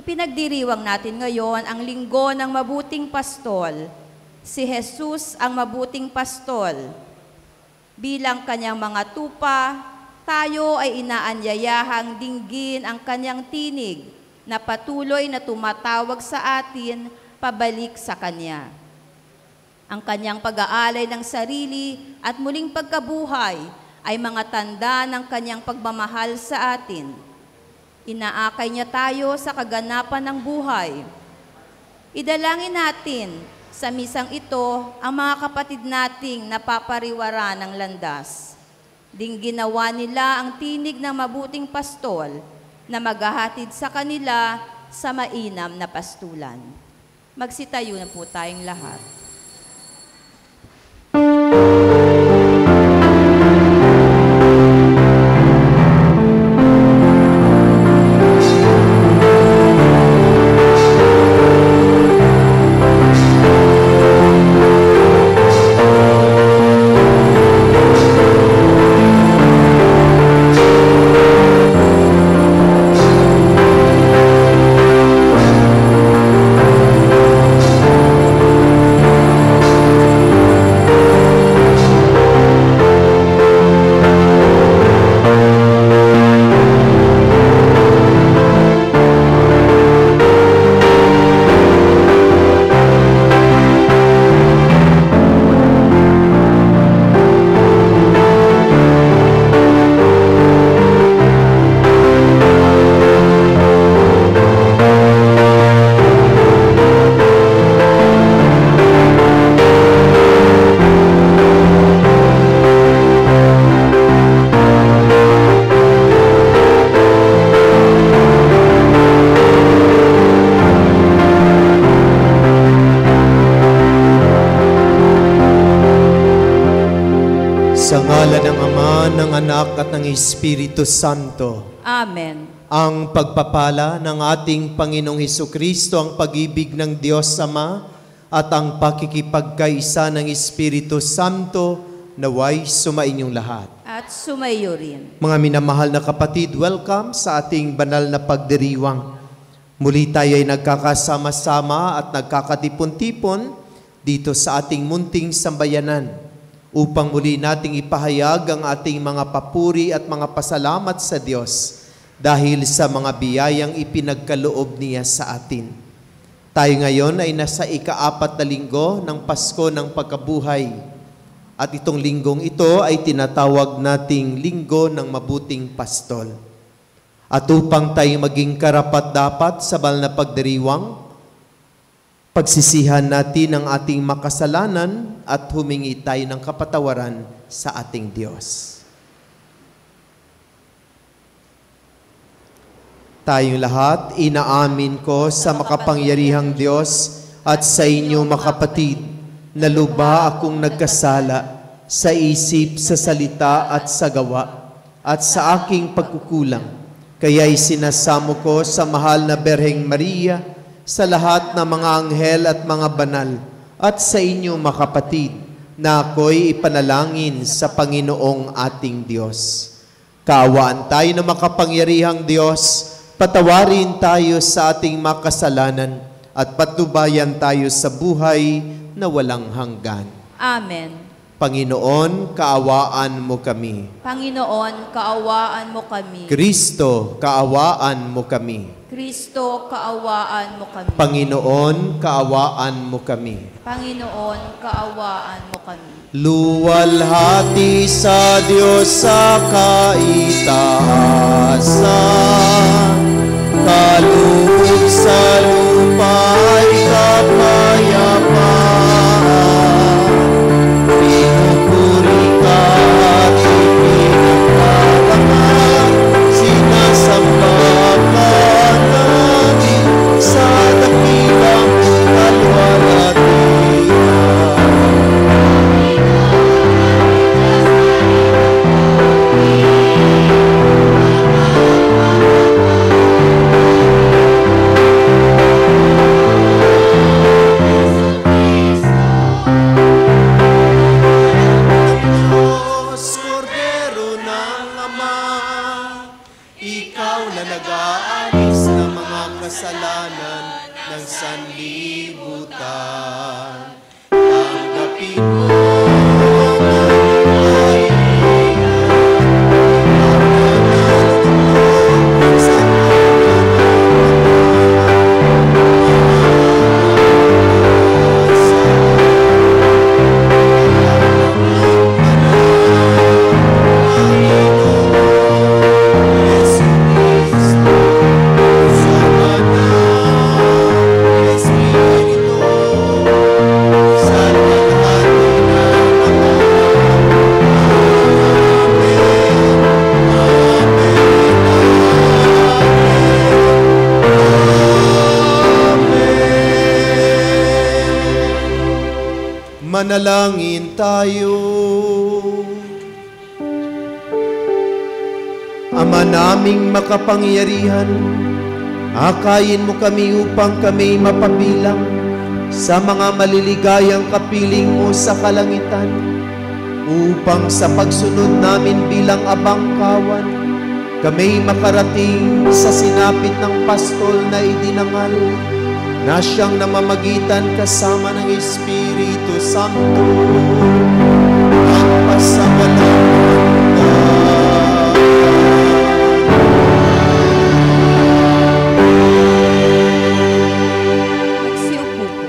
Ipinagdiriwang natin ngayon ang linggo ng mabuting pastol. Si Jesus ang mabuting pastol. Bilang kanyang mga tupa, tayo ay inaanyayahang dinggin ang kanyang tinig na patuloy na tumatawag sa atin pabalik sa kanya. Ang kanyang pag-aalay ng sarili at muling pagkabuhay ay mga tanda ng kanyang pagmamahal sa atin. Inaakay niya tayo sa kaganapan ng buhay. Idalangin natin sa misang ito ang mga kapatid nating napapariwara ng landas. Dingginawa nila ang tinig ng mabuting pastol na maghahatid sa kanila sa mainam na pastulan. Magsitayo na po tayong lahat. Sa ngalan ng Ama, ng Anak at ng Espiritu Santo. Amen. Ang pagpapala ng ating Panginoong Hesukristo, ang pag-ibig ng Diyos Ama, at ang pakikipagkaisa ng Espiritu Santo, naway sumainyong lahat. At sumayo rin. Mga minamahal na kapatid, welcome sa ating banal na pagdiriwang. Muli tayo ay nagkakasama-sama at nagkakatipon-tipon dito sa ating munting sambayanan upang muli nating ipahayag ang ating mga papuri at mga pasalamat sa Diyos dahil sa mga biyayang ipinagkaloob niya sa atin. Tayo ngayon ay nasa ika-4 na linggo ng Pasko ng Pagkabuhay. At itong linggong ito ay tinatawag nating Linggo ng Mabuting Pastol. At upang tayo maging karapat-dapat sa banal na pagdiriwang, pagsisihan natin ang ating makasalanan at humingi tayo ng kapatawaran sa ating Diyos. Tayong lahat, inaamin ko sa makapangyarihang Diyos at sa inyo makapatid, na lubha akong nagkasala sa isip, sa salita at sa gawa, at sa aking pagkukulang. Kaya'y sinasamo ko sa mahal na Berheng Maria, sa lahat ng mga anghel at mga banal, at sa inyo makapatid, na ako'y ipanalangin sa Panginoong ating Diyos. Kaawaan tayo ng makapangyarihang Diyos, patawarin tayo sa ating makasalanan, at patnubayan tayo sa buhay na walang hanggan. Amen. Panginoon, kaawaan mo kami. Panginoon, kaawaan mo kami. Kristo, kaawaan mo kami. Kristo, kaawaan mo kami. Panginoon, kaawaan mo kami. Panginoon, kaawaan mo kami. Luwalhati sa Diyos sa kaitaasan, kalugod sa lupa ay kapayapaan. Pinupuri ka at ipinagkarangan, sinasamba ka namin sa dakilang kalwalhatian. kasalanan ng sanlibutan. Tanggapin mo manalangin tayo. Ama naming makapangyarihan, akayin mo kami upang kami mapabilang sa mga maliligayang kapiling mo sa kalangitan, upang sa pagsunod namin bilang abangkawan, kami makarating sa sinapit ng pastol na idinangal, na siyang namamagitan kasama ng Espiritu Santo at pasawalang hanggan. Magsiupo po.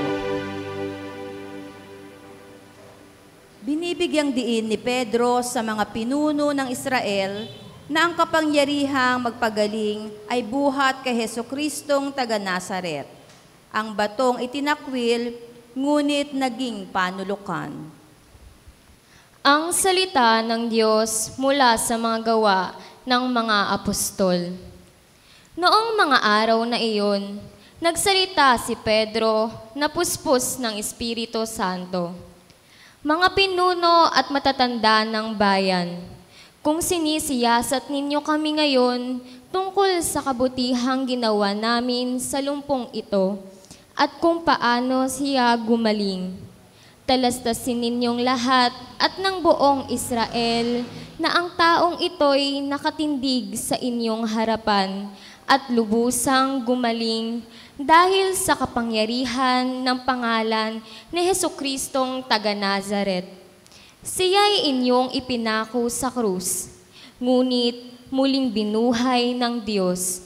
Binibigyang diin ni Pedro sa mga pinuno ng Israel na ang kapangyarihang magpagaling ay buhat kay Jesucristong taga Nazaret. Ang batong itinakwil, ngunit naging panulukan. Ang salita ng Diyos mula sa mga gawa ng mga apostol. Noong mga araw na iyon, nagsalita si Pedro na puspos ng Espiritu Santo. Mga pinuno at matatanda ng bayan, kung sinisiyasat ninyo kami ngayon tungkol sa kabutihang ginawa namin sa lumpong ito, at kung paano siya gumaling. Talastasin ninyong lahat at ng buong Israel na ang taong ito'y nakatindig sa inyong harapan at lubusang gumaling dahil sa kapangyarihan ng pangalan ni Jesucristong taga Nazaret. Siya'y inyong ipinako sa krus, ngunit muling binuhay ng Diyos.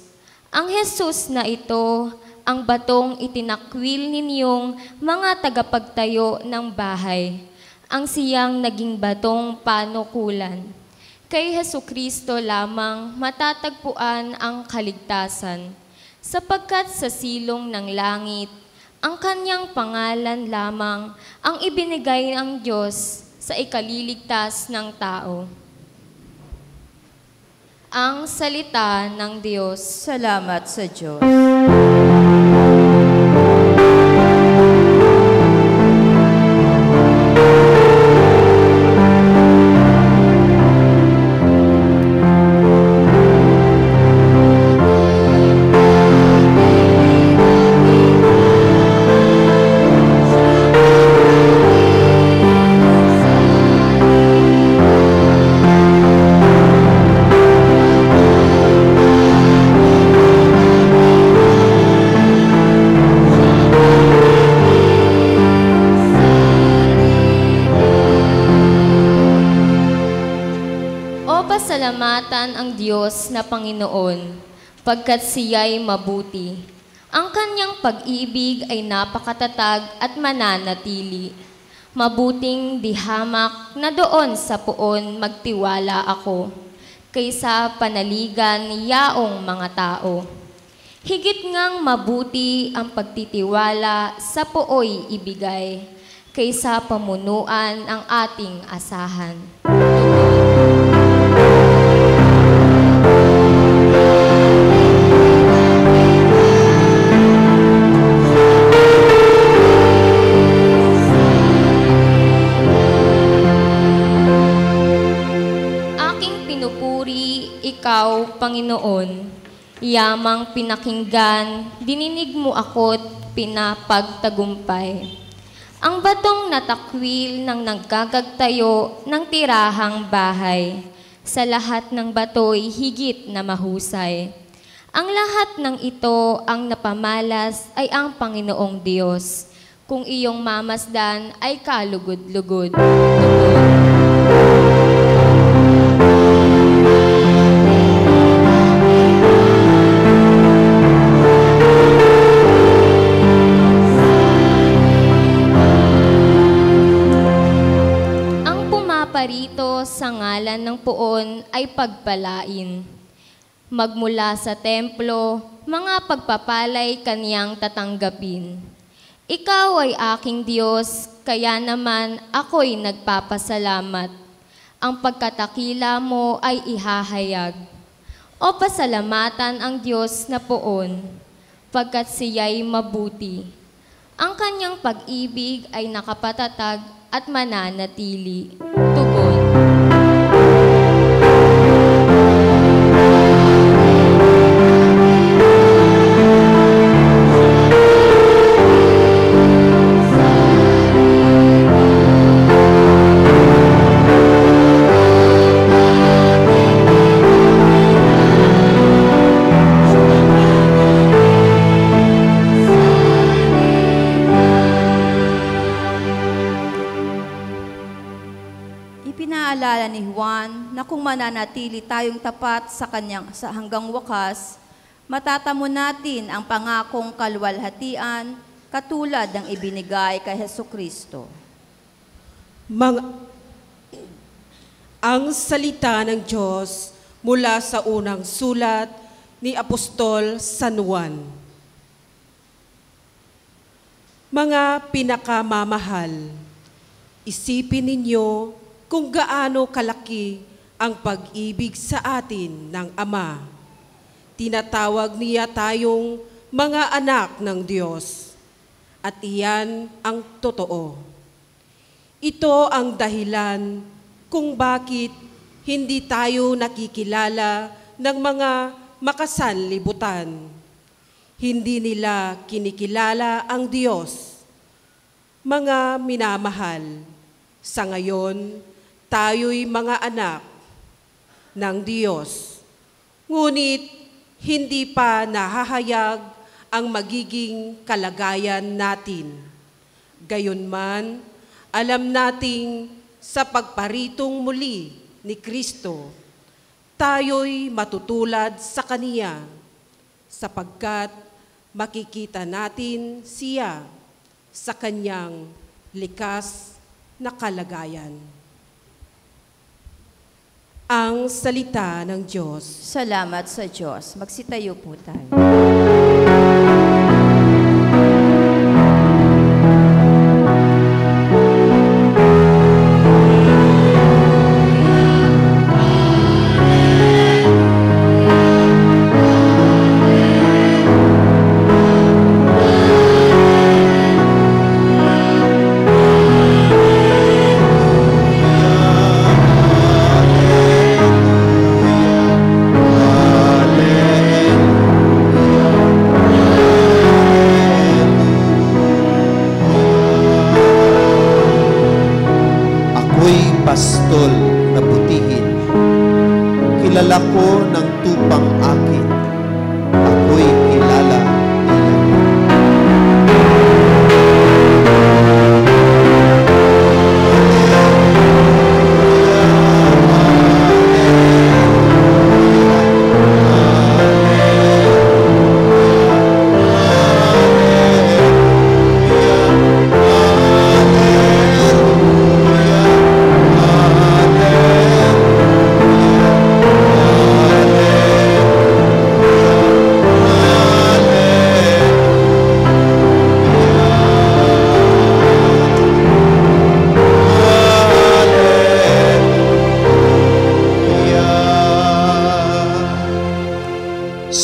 Ang Jesus na ito, ang batong itinakwil ninyong mga tagapagtayo ng bahay, ang siyang naging batong panukulan. Kay Jesucristo lamang matatagpuan ang kaligtasan, sapagkat sa silong ng langit, ang kanyang pangalan lamang ang ibinigay ng Diyos sa ikaliligtas ng tao. Ang salita ng Diyos. Salamat sa Diyos. Pasalamatan ang Diyos na Panginoon, pagkat siya'y mabuti. Ang kanyang pag-ibig ay napakatatag at mananatili. Mabuting dihamak na doon sa puon magtiwala ako, kaysa panaligan yaong mga tao. Higit ngang mabuti ang pagtitiwala sa puoy ibigay, kaysa pamunuan ang ating asahan. Ikaw, Panginoon, yamang pinakinggan, dininig mo ako't pinapagtagumpay. Ang batong natakwil ng naggagagtayo ng tirahang bahay, sa lahat ng bato'y higit na mahusay. Ang lahat ng ito ang napamalas ay ang Panginoong Diyos. Kung iyong mamasdan ay kalugod-lugod. Ang pumaparito sa ngalan ng puon ay pagpalain. Magmula sa templo, mga pagpapalay kaniyang tatanggapin. Ikaw ay aking Diyos, kaya naman ako'y nagpapasalamat. Ang pagkatakila mo ay ihahayag. O pasalamatan ang Diyos na poon, pagkat siya'y mabuti. Ang kanyang pag-ibig ay nakapatatag at mananatili. Tugon. Ipinaalala ni Juan na kung mananatili tayong tapat sa hanggang wakas, matatamo natin ang pangakong kaluwalhatian katulad ng ibinigay kay Hesukristo. Ang salita ng Diyos mula sa unang sulat ni Apostol San Juan. Mga pinakamamahal, isipin ninyo kung gaano kalaki ang pag-ibig sa atin ng Ama. Tinatawag niya tayong mga anak ng Diyos, at iyan ang totoo. Ito ang dahilan kung bakit hindi tayo nakikilala ng mga makasanlibutan. Hindi nila kinikilala ang Diyos. Mga minamahal, sa ngayon, tayo'y mga anak ng Diyos. Ngunit hindi pa nahahayag ang magiging kalagayan natin. Gayunman, alam nating sa pagparitong muli ni Kristo, tayo'y matutulad sa Kaniya, sapagkat makikita natin siya sa Kanyang likas na kalagayan. Ang salita ng Diyos. Salamat sa Diyos. Magsitayo po tayo. pastol na butihin. Kilala ko ng tupang akin. Ako'y kilala nila.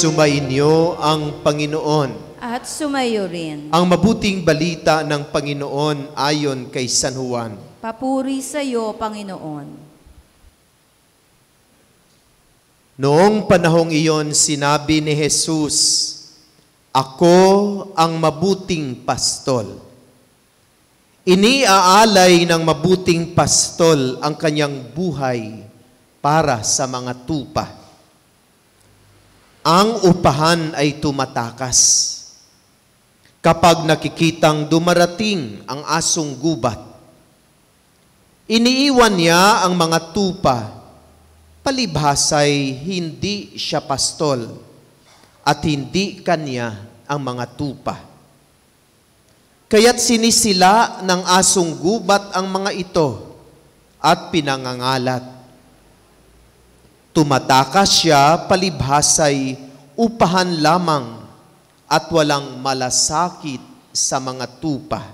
Sumainyo ang Panginoon. At sumayo rin. Ang mabuting balita ng Panginoon ayon kay San Juan. Papuri sa iyo, Panginoon. Noong panahong iyon, sinabi ni Jesus, "Ako ang mabuting pastol." Iniaalay ng mabuting pastol ang kanyang buhay para sa mga tupa. Ang upahan ay tumatakas. Kapag nakikitang dumarating ang asong gubat, iniiwan niya ang mga tupa, palibhasay hindi siya pastol at hindi kanya ang mga tupa. Kaya't sinisila ng asong gubat ang mga ito at pinangangalat. Tumatakas siya palibhasay upahan lamang at walang malasakit sa mga tupa.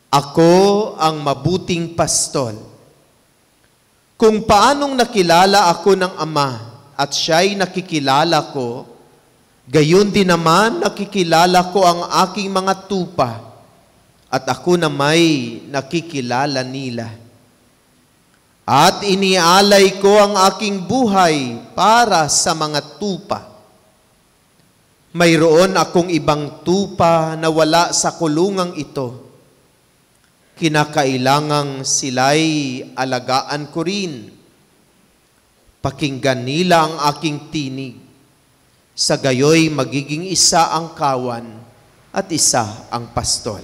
Ako ang mabuting pastol. Kung paanong nakilala ako ng Ama at siya'y nakikilala ko, gayon din naman nakikilala ko ang aking mga tupa at ako na may nakikilala nila. At inialay ko ang aking buhay para sa mga tupa. Mayroon akong ibang tupa na wala sa kulungang ito. Kinakailangang sila'y alagaan ko rin. Pakinggan nila ang aking tinig. Sa gayoy magiging isa ang kawan at isa ang pastol.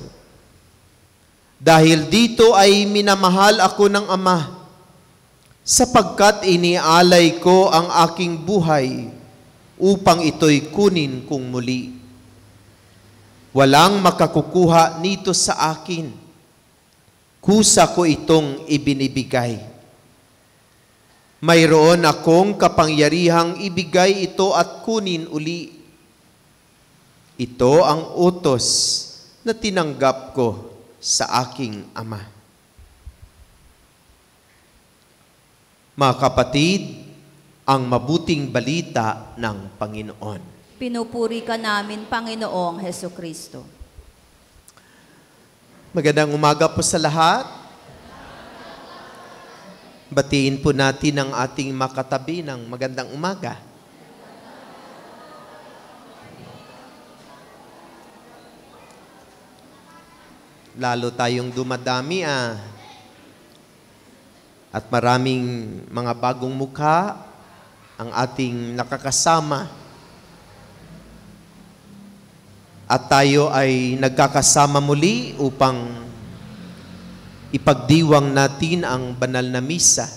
Dahil dito ay minamahal ako ng Ama, sapagkat inialay ko ang aking buhay upang ito'y kunin kong muli. Walang makakukuha nito sa akin. Kusa ko itong ibinibigay. Mayroon akong kapangyarihang ibigay ito at kunin uli. Ito ang utos na tinanggap ko sa aking Ama. Mga kapatid, ang mabuting balita ng Panginoon. Pinupuri ka namin, Panginoong Hesukristo. Magandang umaga po sa lahat. Batiin po natin ang ating makatabi ng magandang umaga. Lalo tayong dumadami at maraming mga bagong mukha ang ating nakakasama. At tayo ay nagkakasama muli upang ipagdiwang natin ang banal na misa.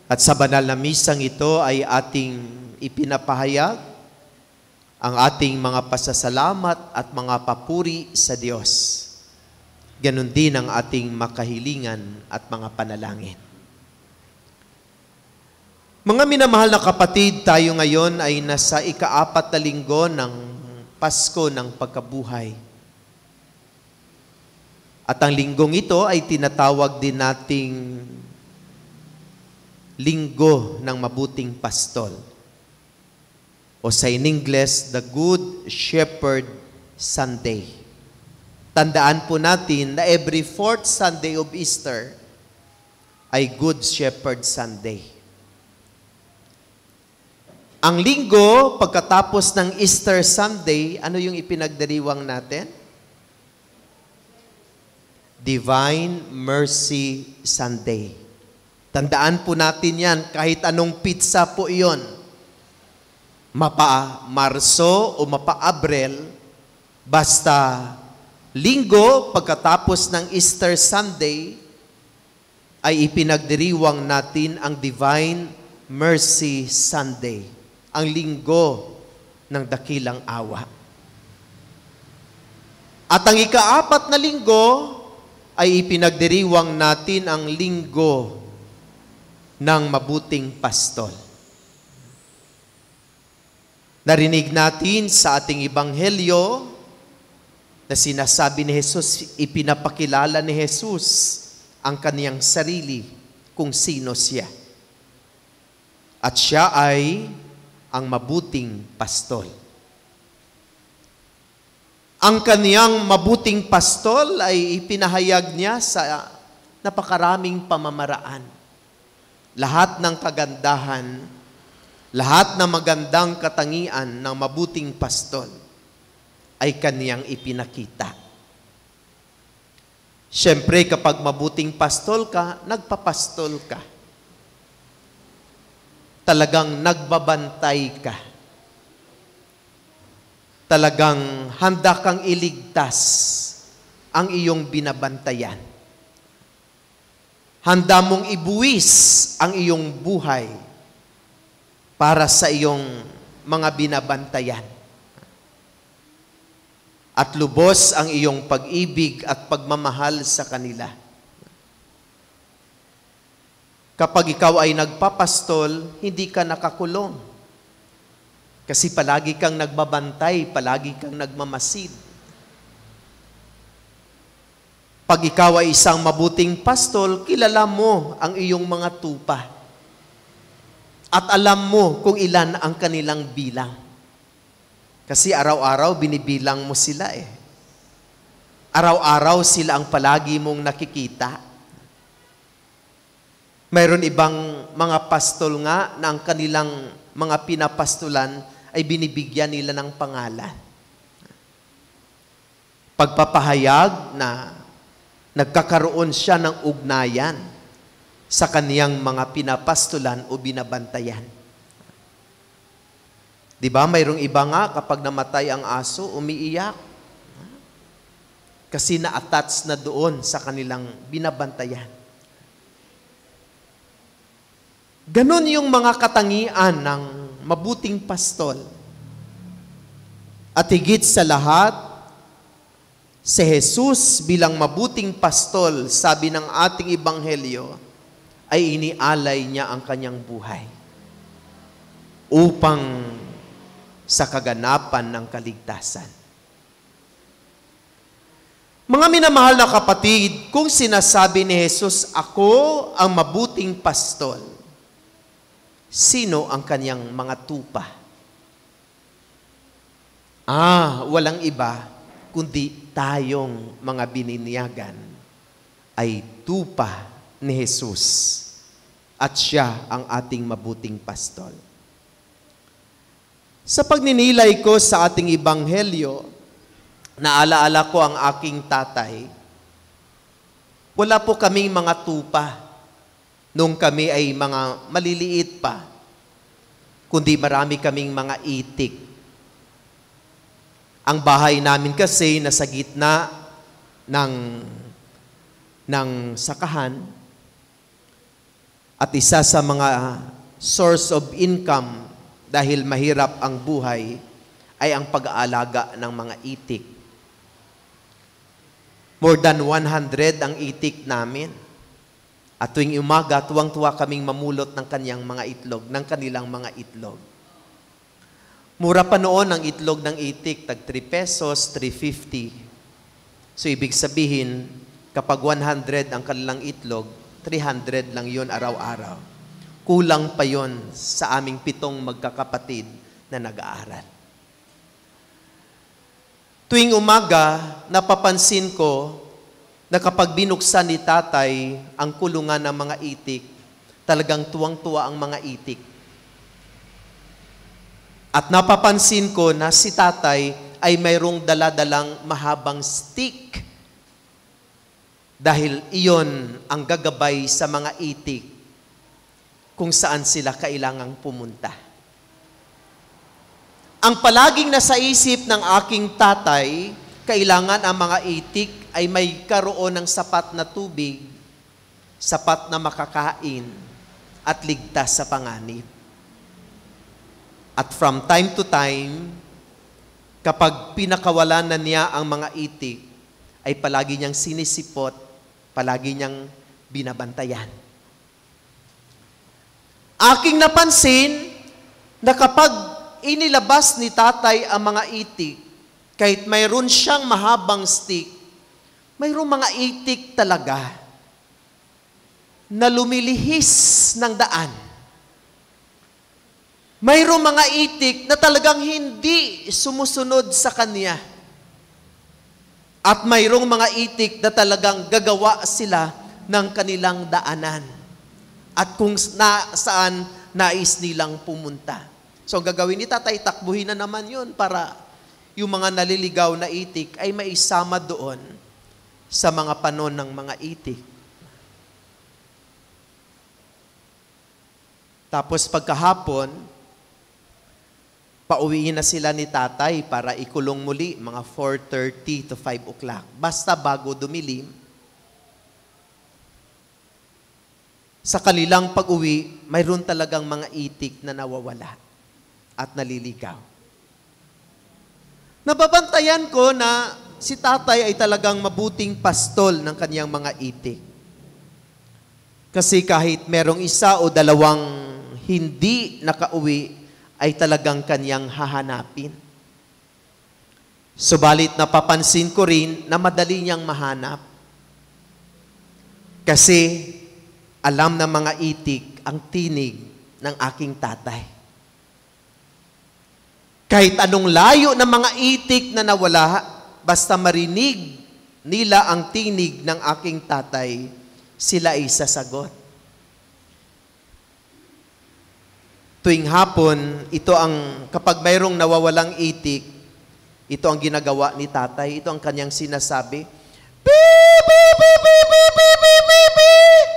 At sa banal na misang ito ay ating ipinapahayag ang ating mga pasasalamat at mga papuri sa Diyos. Ganon din ang ating makahilingan at mga panalangin. Mga minamahal na kapatid, tayo ngayon ay nasa ika-4 na linggo ng Pasko ng Pagkabuhay. At ang linggong ito ay tinatawag din nating Linggo ng Mabuting Pastol. O sa in English, the Good Shepherd Sunday. Tandaan po natin na every 4th Sunday of Easter ay Good Shepherd Sunday. Ang linggo, pagkatapos ng Easter Sunday, ano yung ipinagdiriwang natin? Divine Mercy Sunday. Tandaan po natin yan, kahit anong pizza po iyon. Mapa-Marso o mapa-Abril, basta linggo, pagkatapos ng Easter Sunday, ay ipinagdiriwang natin ang Divine Mercy Sunday. Ang linggo ng dakilang awa. At ang ika-4 na linggo ay ipinagdiriwang natin ang linggo ng mabuting pastol. Narinig natin sa ating ebanghelyo na sinasabi ni Jesus, ipinapakilala ni Jesus ang kaniyang sarili kung sino siya. At siya ay ang mabuting pastol. Ang kaniyang mabuting pastol ay ipinahayag niya sa napakaraming pamamaraan. Lahat ng kagandahan, lahat ng magandang katangian ng mabuting pastol ay kaniyang ipinakita. Siyempre, kapag mabuting pastol ka, nagpapastol ka. talagang nagbabantay ka. Talagang handa kang iligtas ang iyong binabantayan. Handa mong ibuwis ang iyong buhay para sa iyong mga binabantayan. At lubos ang iyong pag-ibig at pagmamahal sa kanila. Kapag ikaw ay nagpapastol, hindi ka nakakulong. Kasi palagi kang nagbabantay, palagi kang nagmamasid. Pag ikaw ay isang mabuting pastol, kilala mo ang iyong mga tupa. At alam mo kung ilan ang kanilang bilang. Kasi araw-araw binibilang mo sila eh. Araw-araw sila ang palagi mong nakikita. Mayroon ibang mga pastol nga na ang kanilang mga pinapastulan ay binibigyan nila ng pangalan. Pagpapahayag na nagkakaroon siya ng ugnayan sa kaniyang mga pinapastulan o binabantayan. Di ba? Mayroong iba nga kapag namatay ang aso, umiiyak. Kasi na-attach na doon sa kanilang binabantayan. Ganon yung mga katangian ng mabuting pastol. At higit sa lahat, si Jesus bilang mabuting pastol, sabi ng ating ebanghelyo, ay inialay niya ang kanyang buhay upang sa kaganapan ng kaligtasan. Mga minamahal na kapatid, kung sinasabi ni Jesus, ako ang mabuting pastol, sino ang kanyang mga tupa? Walang iba, kundi tayong mga bininiyagan ay tupa ni Jesus. At siya ang ating mabuting pastol. Sa pagninilay ko sa ating ebanghelyo, naalaala ko ang aking tatay. Wala po kaming mga tupa nung kami ay mga maliliit pa, kundi marami kaming mga itik. Ang bahay namin kasi nasa gitna ng sakahan at isa sa mga source of income dahil mahirap ang buhay ay ang pag-aalaga ng mga itik. More than 100 ang itik namin. At tuwing umaga, tuwang-tuwa kaming mamulot ng kanilang mga itlog. Mura pa noon ang itlog ng itik, tag 3 pesos, 3.50. So ibig sabihin, kapag 100 ang kanilang itlog, 300 lang yun araw-araw. Kulang pa yun sa aming 7 magkakapatid na nag-aaral. Tuwing umaga, napapansin ko na kapag binuksan ni tatay ang kulungan ng mga itik, talagang tuwang-tuwa ang mga itik. At napapansin ko na si tatay ay mayroong daladalang mahabang stick dahil iyon ang gagabay sa mga itik kung saan sila kailangang pumunta. Ang palaging nasa isip ng aking tatay, kailangan ang mga itik ay may karoon ng sapat na tubig, sapat na makakain, at ligtas sa panganib. At from time to time, kapag pinakawalan na niya ang mga itik, ay palagi niyang sinisipot, palagi niyang binabantayan. Aking napansin na kapag inilabas ni tatay ang mga itik, kahit mayroon siyang mahabang stick, mayroong mga itik talaga na lumilihis ng daan. Mayroong mga itik na talagang hindi sumusunod sa kanya. At mayroong mga itik na talagang gagawa sila ng kanilang daanan. At kung saan nais nilang pumunta. So gagawin ni tatay, takbuhin na naman yun para yung mga naliligaw na itik ay maisama doon sa mga panon ng mga itik. Tapos pagkahapon, pauwiin na sila ni tatay para ikulong muli mga 4:30 to 5 o'clock. Basta bago dumilim, sa kanilang pag-uwi, mayroon talagang mga itik na nawawala at naliligaw. Nababantayan ko na si tatay ay talagang mabuting pastol ng kanyang mga itik. Kasi kahit merong isa o dalawang hindi nakauwi, ay talagang kanyang hahanapin. Subalit napapansin ko rin na madali niyang mahanap. Kasi alam ng mga itik ang tinig ng aking tatay. Kahit anong layo ng mga itik na nawala, basta marinig nila ang tinig ng aking tatay, sila ay sasagot. Tuwing hapon, ito ang, kapag mayroong nawawalang itik, ito ang ginagawa ni tatay, ito ang kanyang sinasabi, beep, beep, beep, beep, beep, beep, beep, beep, beep.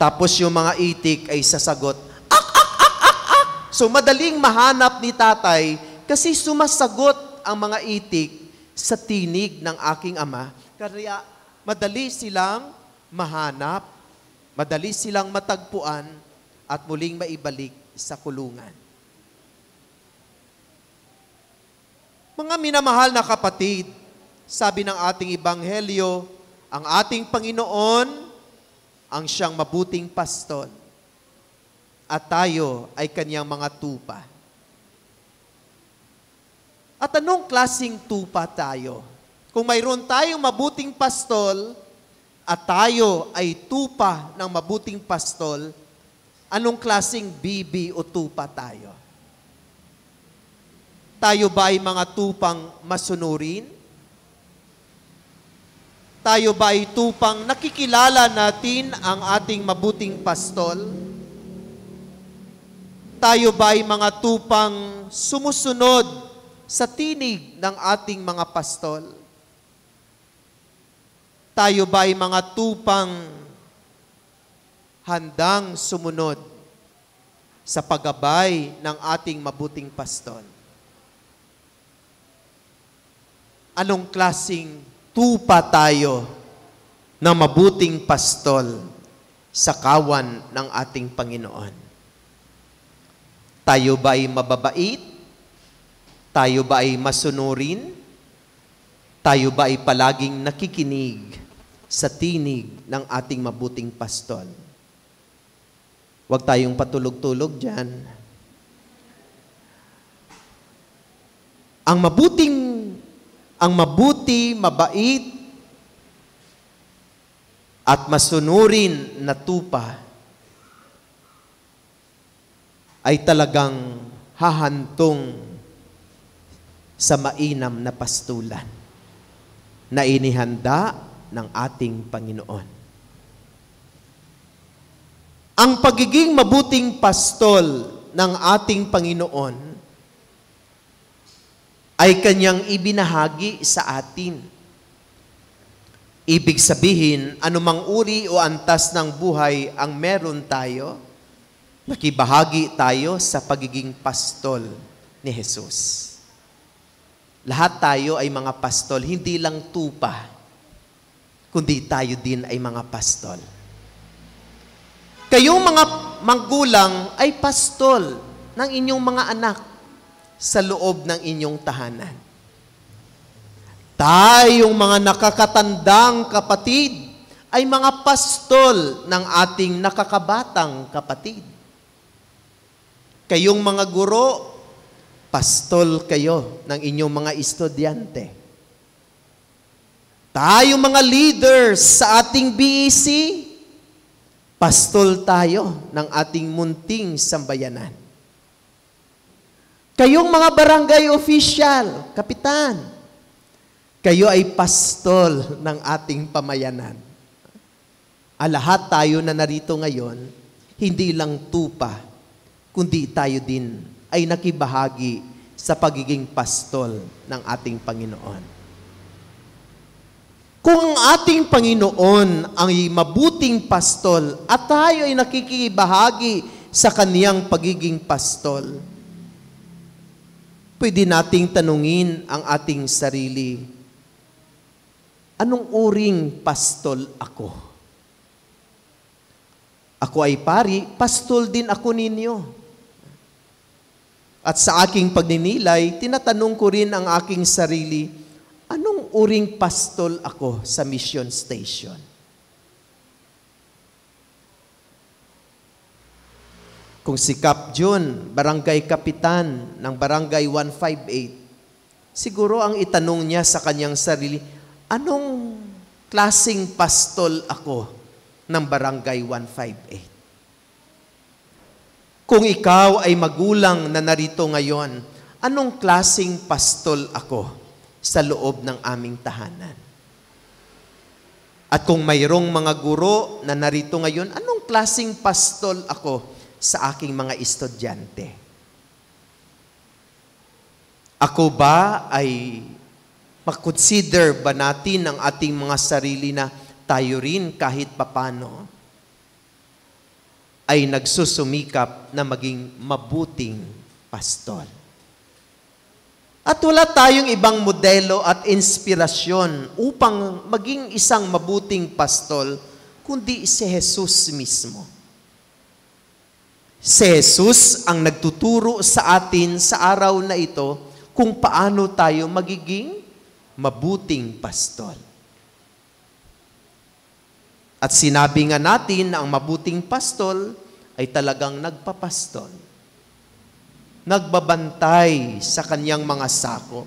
Tapos yung mga itik ay sasagot, ak, ak, ak, ak, ak. So madaling mahanap ni tatay kasi sumasagot ang mga itik sa tinig ng aking ama. Kaya madali silang mahanap, madali silang matagpuan, at muling maibalik sa kulungan. Mga minamahal na kapatid, sabi ng ating Ebanghelyo, ang ating Panginoon ang siyang mabuting pastol at tayo ay kanyang mga tupa. At anong klaseng tupa tayo? Kung mayroon tayong mabuting pastol at tayo ay tupa ng mabuting pastol, anong klaseng bibi o tupa tayo? Tayo ba ay mga tupang masunurin? Tayo ba ay tupang nakikilala natin ang ating mabuting pastol? Tayo ba ay mga tupang sumusunod sa tinig ng ating mga pastol? Tayo ba ay mga tupang handang sumunod sa paggabay ng ating mabuting pastol? Anong klaseng tupa tayo na mabuting pastol sa kawan ng ating Panginoon? Tayo ba ay mababait? Tayo ba ay masunurin? Tayo ba ay palaging nakikinig sa tinig ng ating mabuting pastol? Huwag tayong patulog-tulog dyan. Ang mabuti, mabait, at masunurin na tupa ay talagang hahantong sa mainam na pastulan na inihanda ng ating Panginoon. Ang pagiging mabuting pastol ng ating Panginoon ay kanyang ibinahagi sa atin. Ibig sabihin, anumang uri o antas ng buhay ang meron tayo, nakibahagi tayo sa pagiging pastol ni Jesus. Lahat tayo ay mga pastol, hindi lang tupa, kundi tayo din ay mga pastol. Kayong mga magulang ay pastol ng inyong mga anak sa loob ng inyong tahanan. Tayong mga nakakatandang kapatid ay mga pastol ng ating nakakabatang kapatid. Kayong mga guro, pastol kayo ng inyong mga estudyante. Tayong mga leaders sa ating BEC, pastol tayo ng ating munting sambayanan. Kayong mga barangay official, kapitan, kayo ay pastol ng ating pamayanan. Lahat tayo na narito ngayon, hindi lang tupa, kundi tayo din ay nakibahagi sa pagiging pastol ng ating Panginoon. Kung ang ating Panginoon ang mabuting pastol at tayo ay nakikibahagi sa kaniyang pagiging pastol, pwede nating tanungin ang ating sarili, anong uring pastol ako? Ako ay pari, pastol din ako ninyo. At sa aking pagninilay, tinatanong ko rin ang aking sarili, anong uring pastol ako sa mission station? Kung si Cap Jun, barangay kapitan ng barangay 158, siguro ang itanong niya sa kanyang sarili, anong klaseng pastol ako ng barangay 158? Kung ikaw ay magulang na narito ngayon, anong klaseng pastol ako sa loob ng aming tahanan? At kung mayroong mga guro na narito ngayon, anong klaseng pastol ako sa aking mga estudyante? Ako ba ay makonsider ba natin ang ating mga sarili na tayo rin kahit papano ay nagsusumikap na maging mabuting pastol? At wala tayong ibang modelo at inspirasyon upang maging isang mabuting pastol, kundi si Jesus mismo. Si Jesus ang nagtuturo sa atin sa araw na ito kung paano tayo magiging mabuting pastol. At sinabi nga natin na ang mabuting pastol ay talagang nagpapastol. Nagbabantay sa kanyang mga sako.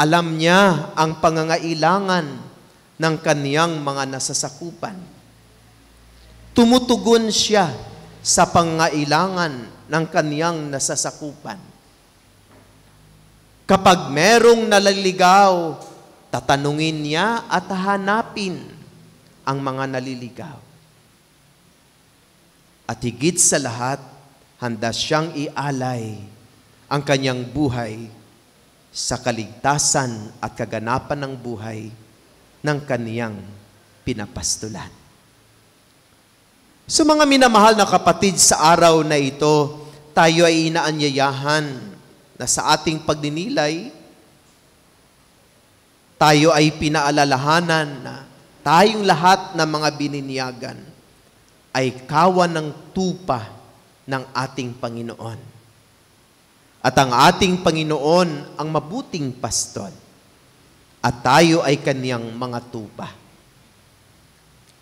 Alam niya ang pangangailangan ng kanyang mga nasasakupan. Tumutugon siya sa pangangailangan ng kanyang nasasakupan. Kapag merong naliligaw, tatanungin niya at hahanapin ang mga naliligaw. At higit sa lahat, handa siyang ialay ang kanyang buhay sa kaligtasan at kaganapan ng buhay ng kaniyang pinapastulan. So mga minamahal na kapatid, sa araw na ito, tayo ay inaanyayahan na sa ating pagdinilay, tayo ay pinaalalahanan na tayong lahat ng mga bininyagan ay kawan ng tupa ng ating Panginoon. At ang ating Panginoon ang mabuting pastol. At tayo ay kaniyang mga tupa.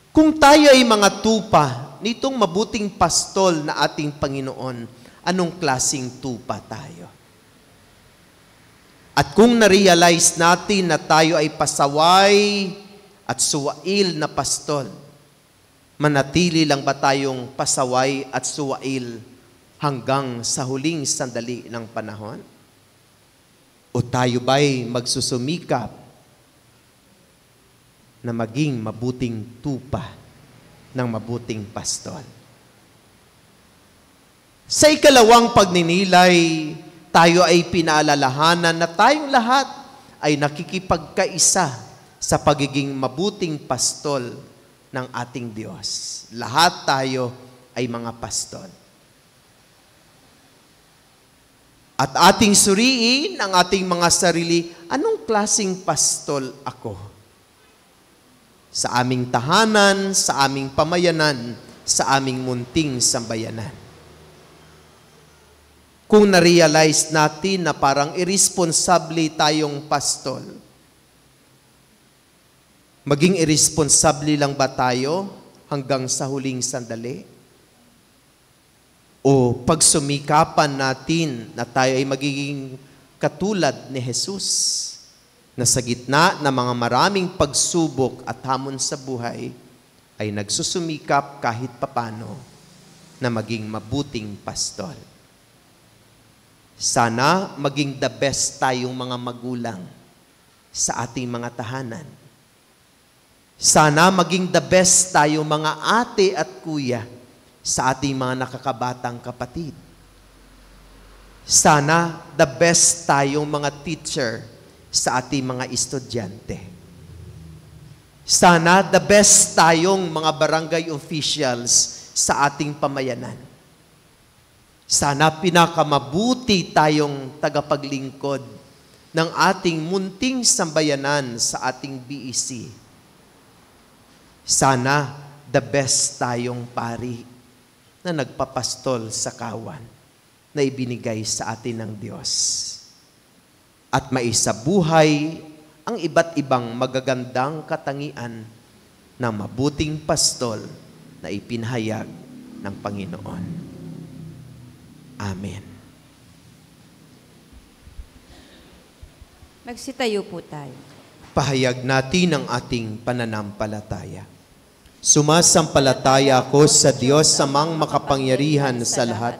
Kung tayo ay mga tupa nitong mabuting pastol na ating Panginoon, anong klaseng tupa tayo? At kung na-realize natin na tayo ay pasaway at suwail na pastol, manatili lang ba tayong pasaway at suwail hanggang sa huling sandali ng panahon? O tayo ba'y magsusumikap na maging mabuting tupa ng mabuting pastol? Sa ikalawang pagninilay, tayo ay pinaalalahanan na tayong lahat ay nakikipagkaisa sa pagiging mabuting pastol ng ating Diyos. Lahat tayo ay mga pastol. At ating suriin ang ating mga sarili, anong klaseng pastol ako? Sa aming tahanan, sa aming pamayanan, sa aming munting sambayanan. Kung na-realize natin na parang irresponsable tayong pastol, maging irresponsable lang ba tayo hanggang sa huling sandali? O pagsumikapan natin na tayo ay magiging katulad ni Jesus, na sa gitna ng mga maraming pagsubok at hamon sa buhay, ay nagsusumikap kahit papano na maging mabuting pastol. Sana maging the best tayong mga magulang sa ating mga tahanan. Sana maging the best tayong mga ate at kuya sa ating mga nakakabatang kapatid. Sana the best tayong mga teacher sa ating mga estudyante. Sana the best tayong mga barangay officials sa ating pamayanan. Sana pinakamabuti tayong tagapaglingkod ng ating munting sambayanan sa ating BEC. Sana the best tayong pari na nagpapastol sa kawan na ibinigay sa atin ng Diyos. At maisabuhay ang iba't ibang magagandang katangian ng mabuting pastol na ipinahayag ng Panginoon. Amen. Magsitayo po tayo. Pahayag natin ang ating pananampalataya. Sumasampalataya ako sa Diyos Amang makapangyarihan sa lahat,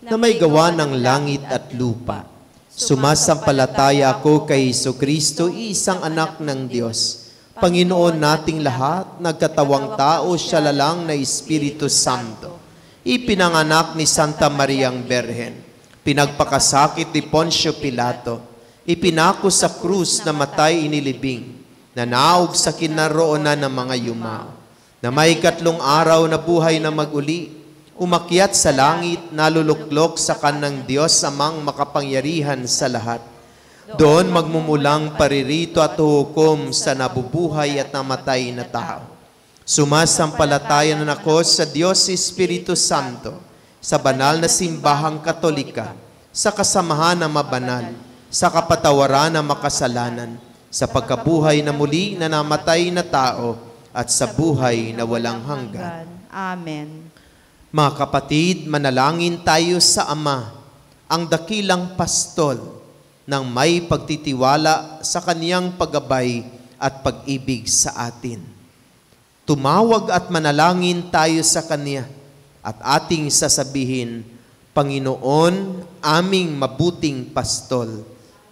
na may gawa ng langit at lupa. Sumasampalataya ako kay Jesucristo, isang anak ng Diyos, Panginoon nating lahat, nagkatawang tao, siya lalang na Espiritu Santo. Ipinanganak ni Santa Mariang Berhen, pinagpakasakit ni Poncio Pilato, ipinako sa krus na matay inilibing, nanaog sa kinaroonan ng mga yumao, na may 3 araw na buhay na maguli, umakyat sa langit, naluluklok sa kanang Diyos Amang makapangyarihan sa lahat. Doon magmumulang paririto at hukom sa nabubuhay at namatay na tao. Sumasampalataya na ako sa Diyos Espiritu Santo, sa banal na simbahang Katolika, sa kasamahan ng mabanal, sa kapatawaran ng makasalanan, sa pagkabuhay na muli na namatay na tao, at sa buhay na walang hanggan. Amen. Mga kapatid, manalangin tayo sa Ama, ang dakilang pastol, ng may pagtitiwala sa kaniyang paggabay at pag-ibig sa atin. Tumawag at manalangin tayo sa Kaniya at ating sasabihin, Panginoon, aming mabuting pastol,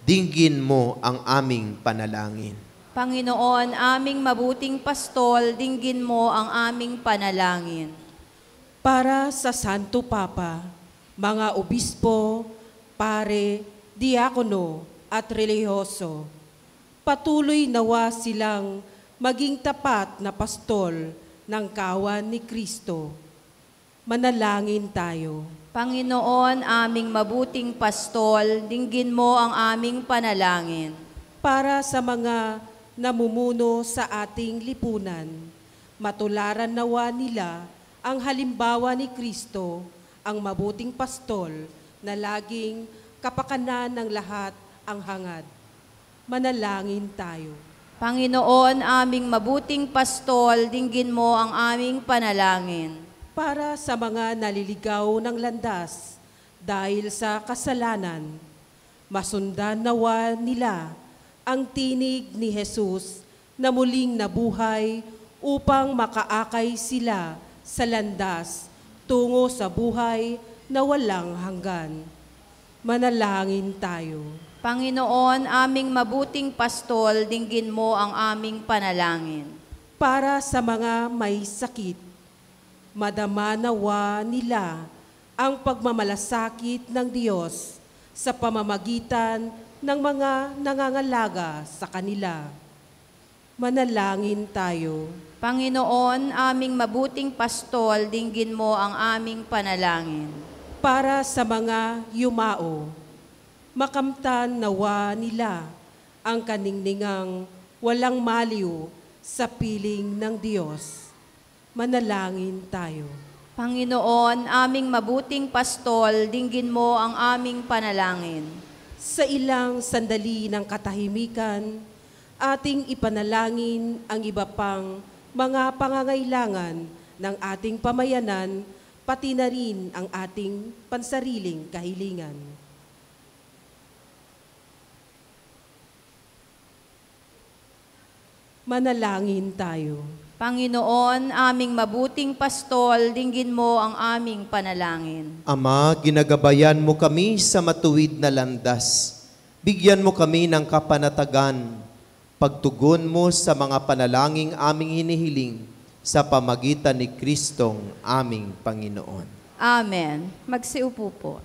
dinggin mo ang aming panalangin. Panginoon, aming mabuting pastol, dinggin mo ang aming panalangin. Para sa Santo Papa, mga obispo, pare, diakono at relihiyoso, patuloy nawa silang maging tapat na pastol ng kawan ni Kristo. Manalangin tayo. Panginoon, aming mabuting pastol, dinggin mo ang aming panalangin. Para sa mga namumuno sa ating lipunan, matularan nawa nila ang halimbawa ni Kristo, ang mabuting pastol na laging kapakanan ng lahat ang hangad. Manalangin tayo. Panginoon, aming mabuting pastol, dinggin mo ang aming panalangin. Para sa mga naliligaw ng landas dahil sa kasalanan, masundan nawa nila ang tinig ni Jesus na muling nabuhay upang makaakay sila sa landas tungo sa buhay na walang hanggan. Manalangin tayo. Panginoon, aming mabuting pastol, dinggin mo ang aming panalangin. Para sa mga may sakit, madama nawa nila ang pagmamalasakit ng Diyos sa pamamagitan ng mga nangangalaga sa kanila. Manalangin tayo. Panginoon, aming mabuting pastol, dinggin mo ang aming panalangin. Para sa mga yumao, makamtan nawa nila ang kaningningang walang maliw sa piling ng Diyos. Manalangin tayo. Panginoon, aming mabuting pastol, dinggin mo ang aming panalangin. Sa ilang sandali ng katahimikan, ating ipanalangin ang iba pang mga pangangailangan ng ating pamayanan, pati na rin ang ating pansariling kahilingan. Manalangin tayo. Panginoon, aming mabuting pastol, dinggin mo ang aming panalangin. Ama, ginagabayan mo kami sa matuwid na landas. Bigyan mo kami ng kapanatagan. Pagtugon mo sa mga panalangin aming hinihiling sa pamagitan ni Kristong aming Panginoon. Amen. Magsiupo po.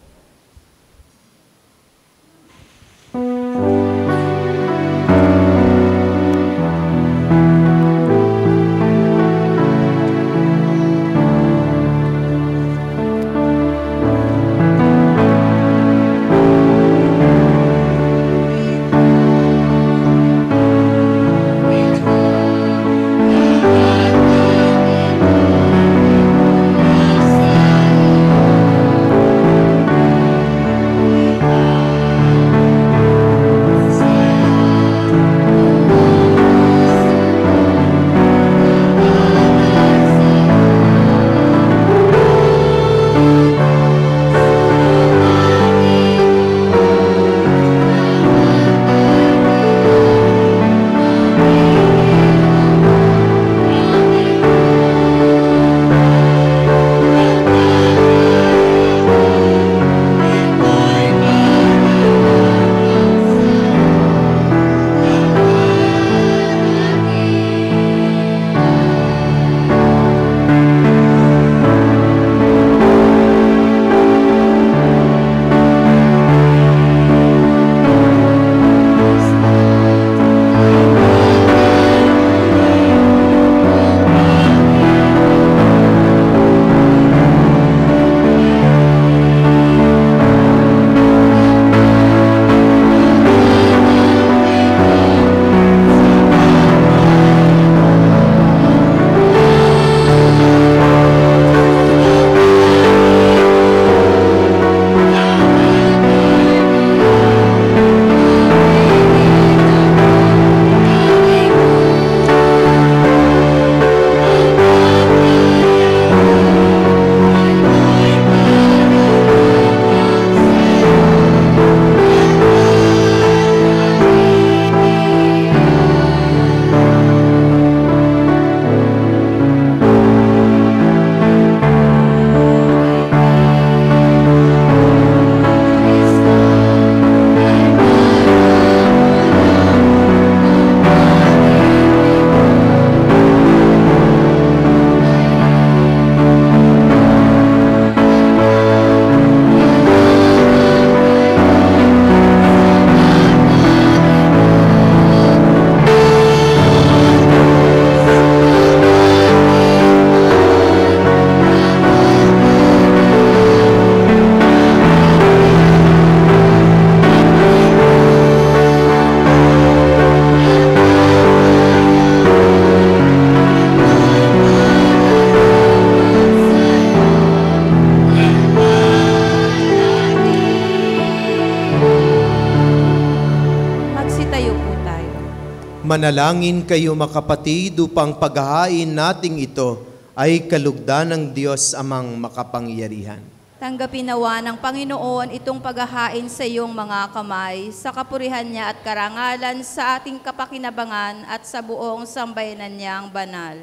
Manalangin kayo makapatid upang paghahain nating ito ay kalugdan ng Diyos amang makapangyarihan. Tanggapin nawa ng Panginoon itong paghahain sa iyong mga kamay, sa kapurihan niya at karangalan sa ating kapakinabangan at sa buong sambayanan niyang banal.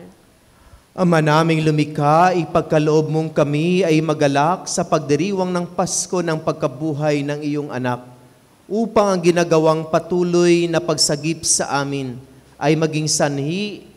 Ama naming lumikha, ipagkaloob mong kami ay magalak sa pagdiriwang ng Pasko ng pagkabuhay ng iyong anak, upang ang ginagawang patuloy na pagsagip sa amin ay maging sanhi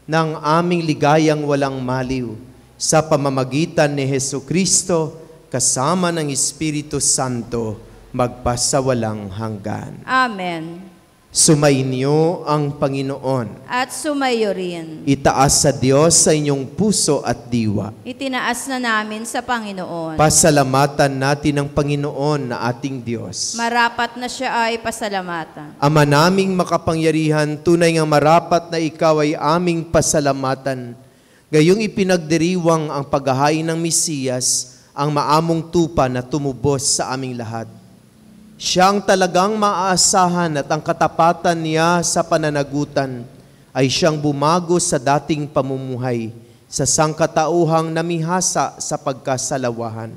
ng aming ligayang walang maliw sa pamamagitan ni Hesukristo, kasama ng Espiritu Santo, magpasawalang hanggan. Amen. Sumainyo ang Panginoon. At sumayo rin. Itaas sa Diyos sa inyong puso at diwa. Itinaas na namin sa Panginoon. Pasalamatan natin ang Panginoon na ating Diyos. Marapat na siya ay pasalamatan. Ama naming makapangyarihan, tunay nga marapat na ikaw ay aming pasalamatan. Gayong ipinagdiriwang ang paghahain ng Mesiyas, ang maamong tupa na tumubos sa aming lahat. Siya ang talagang maaasahan at ang katapatan niya sa pananagutan ay siyang bumago sa dating pamumuhay sa sangkatauhang namihasa sa pagkasalawahan.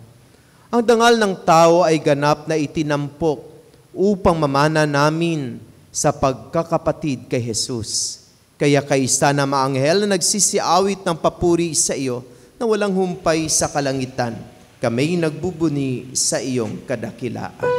Ang dangal ng tao ay ganap na itinampok upang mamana namin sa pagkakapatid kay Jesus. Kaya kaisa na maanghel na nagsisiawit ng papuri sa iyo na walang humpay sa kalangitan, kami nagbubuni sa iyong kadakilaan.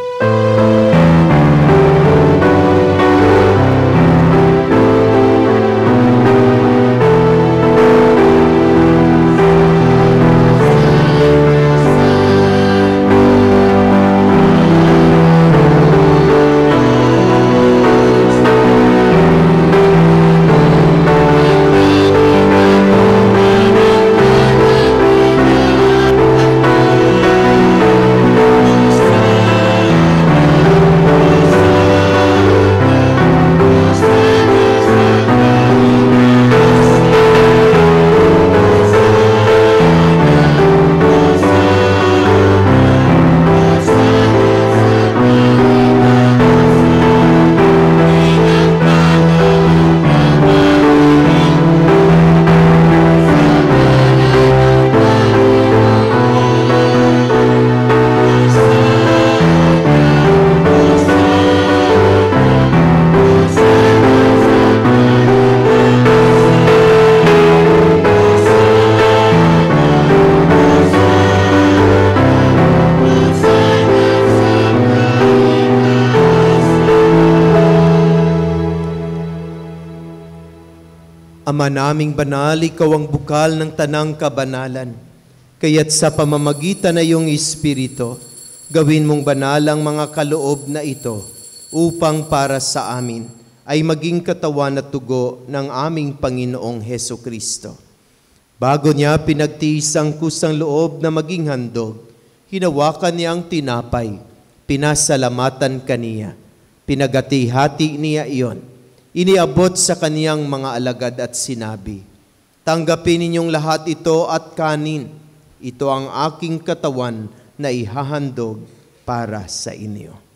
Ama naming banal, ikaw ang bukal ng tanang kabanalan. Kaya't sa pamamagitan na iyong Espiritu, gawin mong banal ang mga kaloob na ito upang para sa amin ay maging katawan at tugo ng aming Panginoong Hesukristo. Bago niya pinagtiis ang kusang loob na maging handog, hinawakan niya ang tinapay, pinasalamatan kaniya, pinagati-hati niya iyon, iniabot sa kaniyang mga alagad at sinabi, "Tanggapin ninyong lahat ito at kanin. Ito ang aking katawan na ihahandog para sa inyo."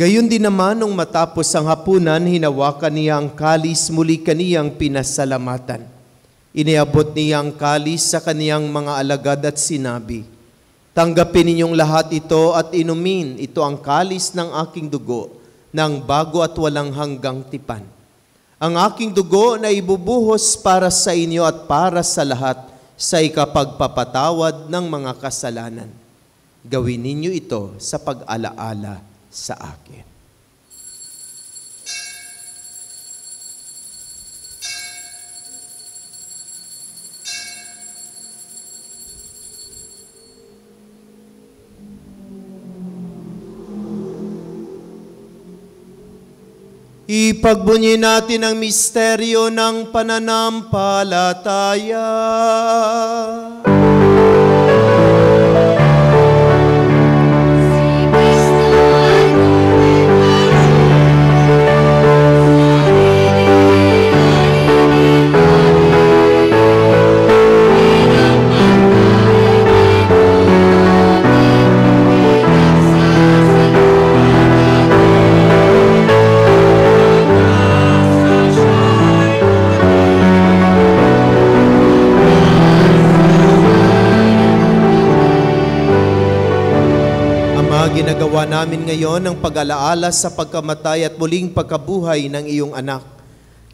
Gayon din naman nung matapos ang hapunan, hinawakan niya ang kalis, muli kaniyang pinasalamatan. Iniabot niya ang kalis sa kaniyang mga alagad at sinabi, "Tanggapin ninyong lahat ito at inumin. Ito ang kalis ng aking dugo, ng bago at walang hanggang tipan. Ang aking dugo na ibubuhos para sa inyo at para sa lahat sa ikapagpapatawad ng mga kasalanan. Gawin ninyo ito sa pag-alaala sa akin." Ipagbunyi natin ang misteryo ng pananampalataya. ginagawa namin ngayon ang pag-alaala sa pagkamatay at muling pagkabuhay ng iyong anak.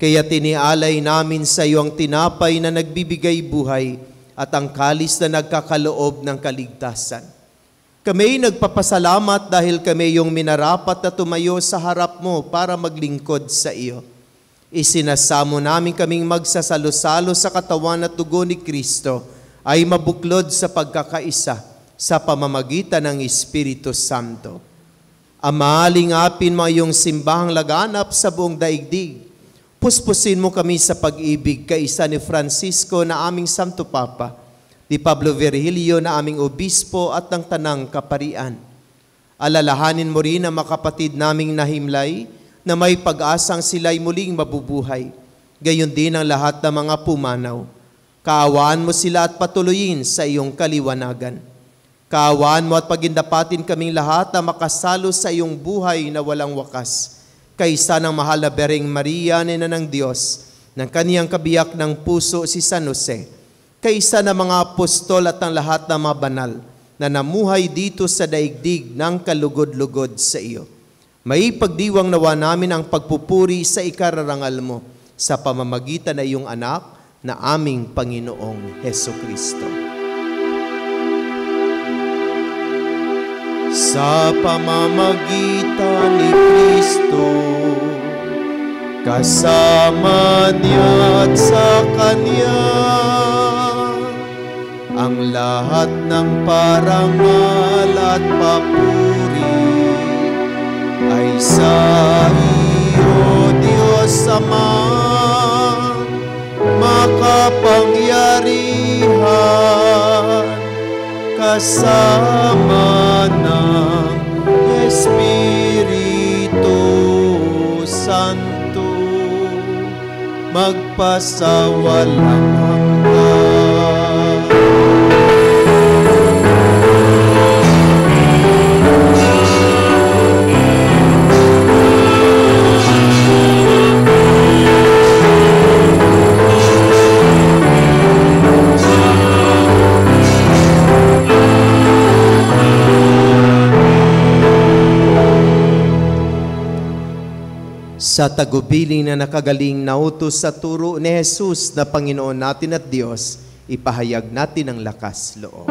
Kaya tinialay namin sa iyo ang tinapay na nagbibigay buhay at ang kalis na nagkakaloob ng kaligtasan. Kami nagpapasalamat dahil kami yung minarapat na tumayo sa harap mo para maglingkod sa iyo. Isinasamo namin kaming magsasalo-salo sa katawan at dugo ni Kristo ay mabuklod sa pagkakaisa sa pamamagitan ng Espiritu Santo. Ama, lingapin mo iyong simbahang laganap sa buong daigdig. Puspusin mo kami sa pag-ibig kaisa ni Francisco na aming Santo Papa, ni Pablo Virgilio na aming obispo at ng Tanang Kaparian. Alalahanin mo rin ang makapatid naming nahimlay na may pag-asang sila'y muling mabubuhay. Gayon din ang lahat ng mga pumanaw. Kaawaan mo sila at patuloyin sa iyong kaliwanagan. Kaawaan mo at pagindapatin kaming lahat na makasalo sa iyong buhay na walang wakas. Kaisa ng mahal na Bereng Maria, Ina ng Diyos, ng kaniyang kabiyak ng puso si San Jose, kaisa ng mga apostol at ang lahat ng mga banal na namuhay dito sa daigdig ng kalugod-lugod sa iyo. May pagdiwang nawa namin ang pagpupuri sa ikararangal mo sa pamamagitan ng iyong anak na aming Panginoong Hesukristo. Sa pamamagitan ni Kristo, kasama niya at sa Kanya, ang lahat ng parangal at papuri ay sa iyo, Diyos Ama, makapangyarihan, kasama ng Espiritu Santo, magpasawalang hanggan. Sa tagubilin na nakagaling na utos sa turo ni Jesus na Panginoon natin at Diyos, ipahayag natin ang lakas loob.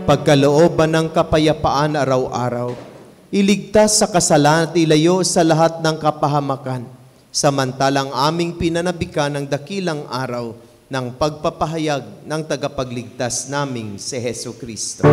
pagkalooban ng kapayapaan araw-araw, iligtas sa kasalanan at ilayo sa lahat ng kapahamakan, samantalang aming pinanabikan ng dakilang araw ng pagpapahayag ng tagapagligtas naming si Jesucristo.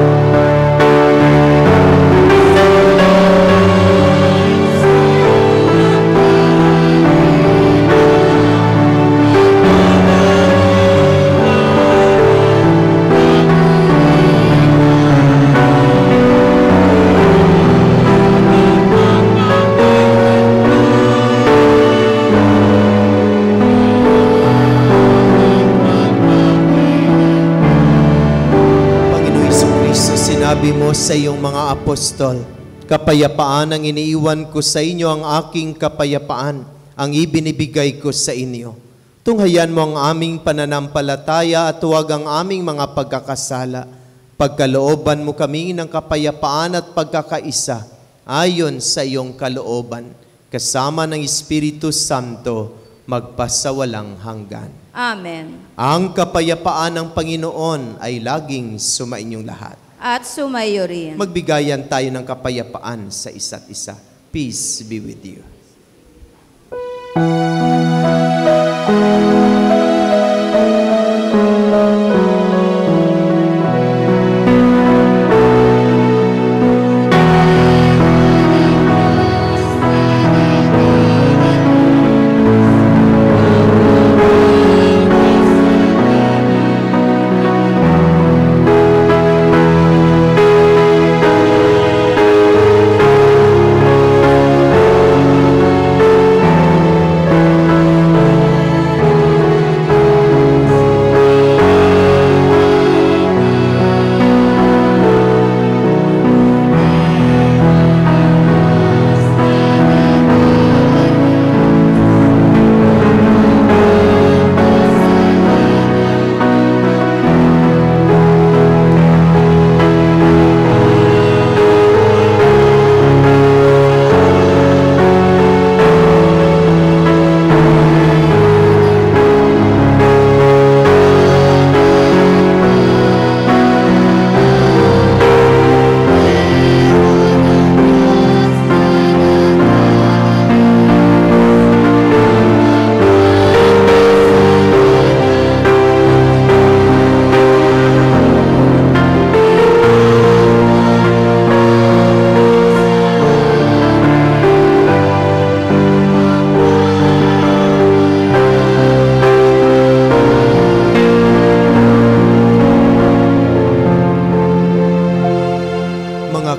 sinabi mo sa iyong mga apostol, kapayapaan ang iniiwan ko sa inyo, ang aking kapayapaan ang ibinibigay ko sa inyo. Tunghayan mo ang aming pananampalataya at huwag ang aming mga pagkakasala. Pagkalooban mo kami ng kapayapaan at pagkakaisa ayon sa iyong kalooban, kasama ng Espiritu Santo, magpasawalang hanggan. Amen. Ang kapayapaan ng Panginoon ay laging sumainyong lahat. At sumayo rin. Magbigayan tayo ng kapayapaan sa isa't isa. Peace be with you.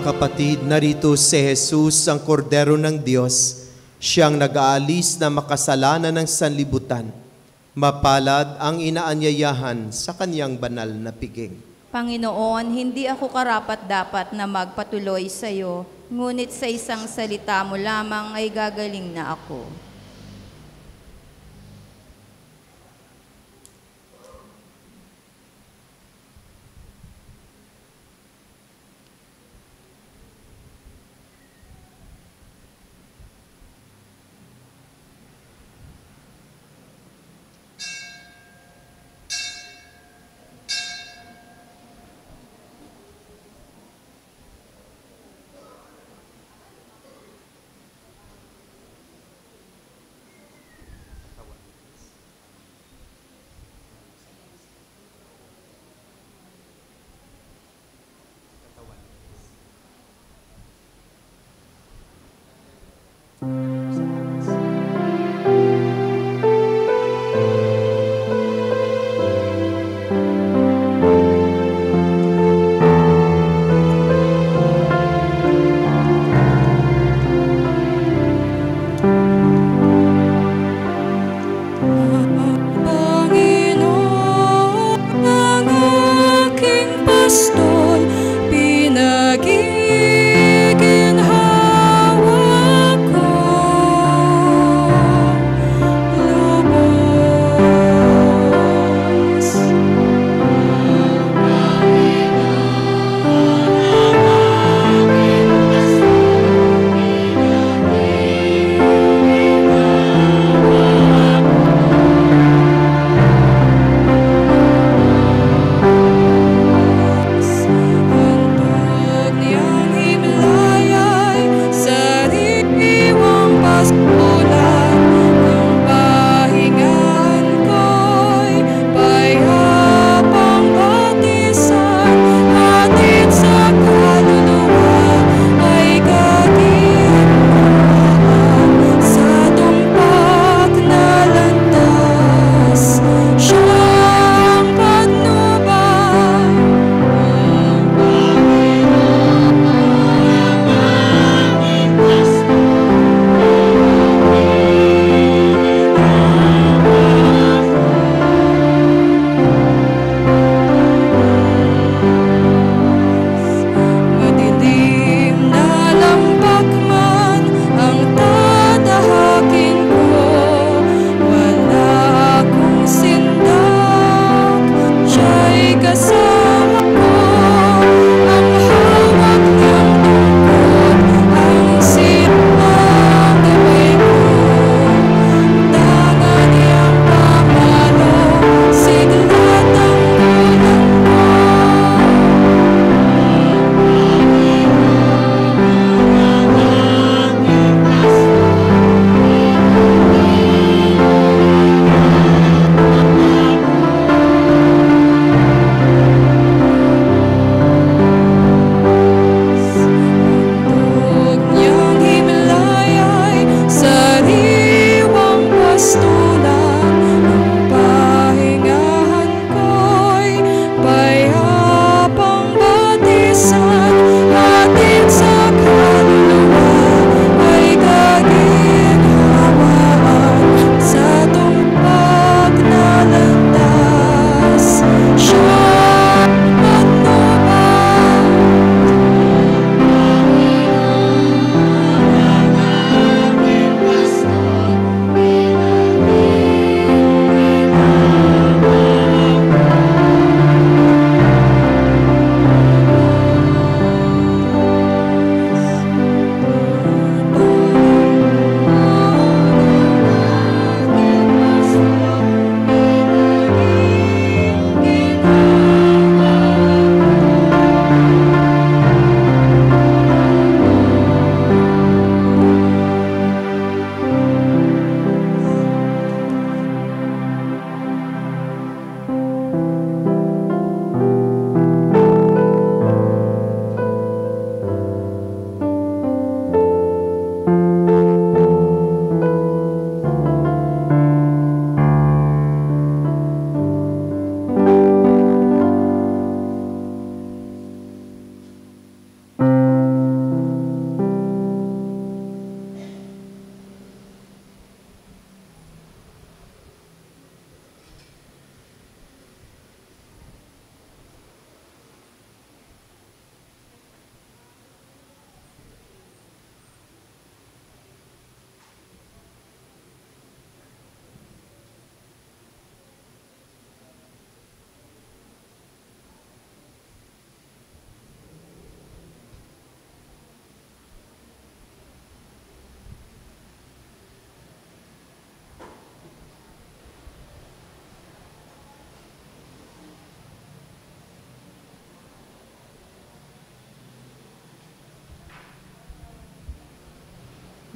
Kapatid, narito si Jesus, ang kordero ng Diyos, siyang nag-aalis na makasalanan ng sanlibutan. Mapalad ang inaanyayahan sa kanyang banal na piging. Panginoon, hindi ako karapat-dapat na magpatuloy sa iyo, ngunit sa isang salita mo lamang ay gagaling na ako.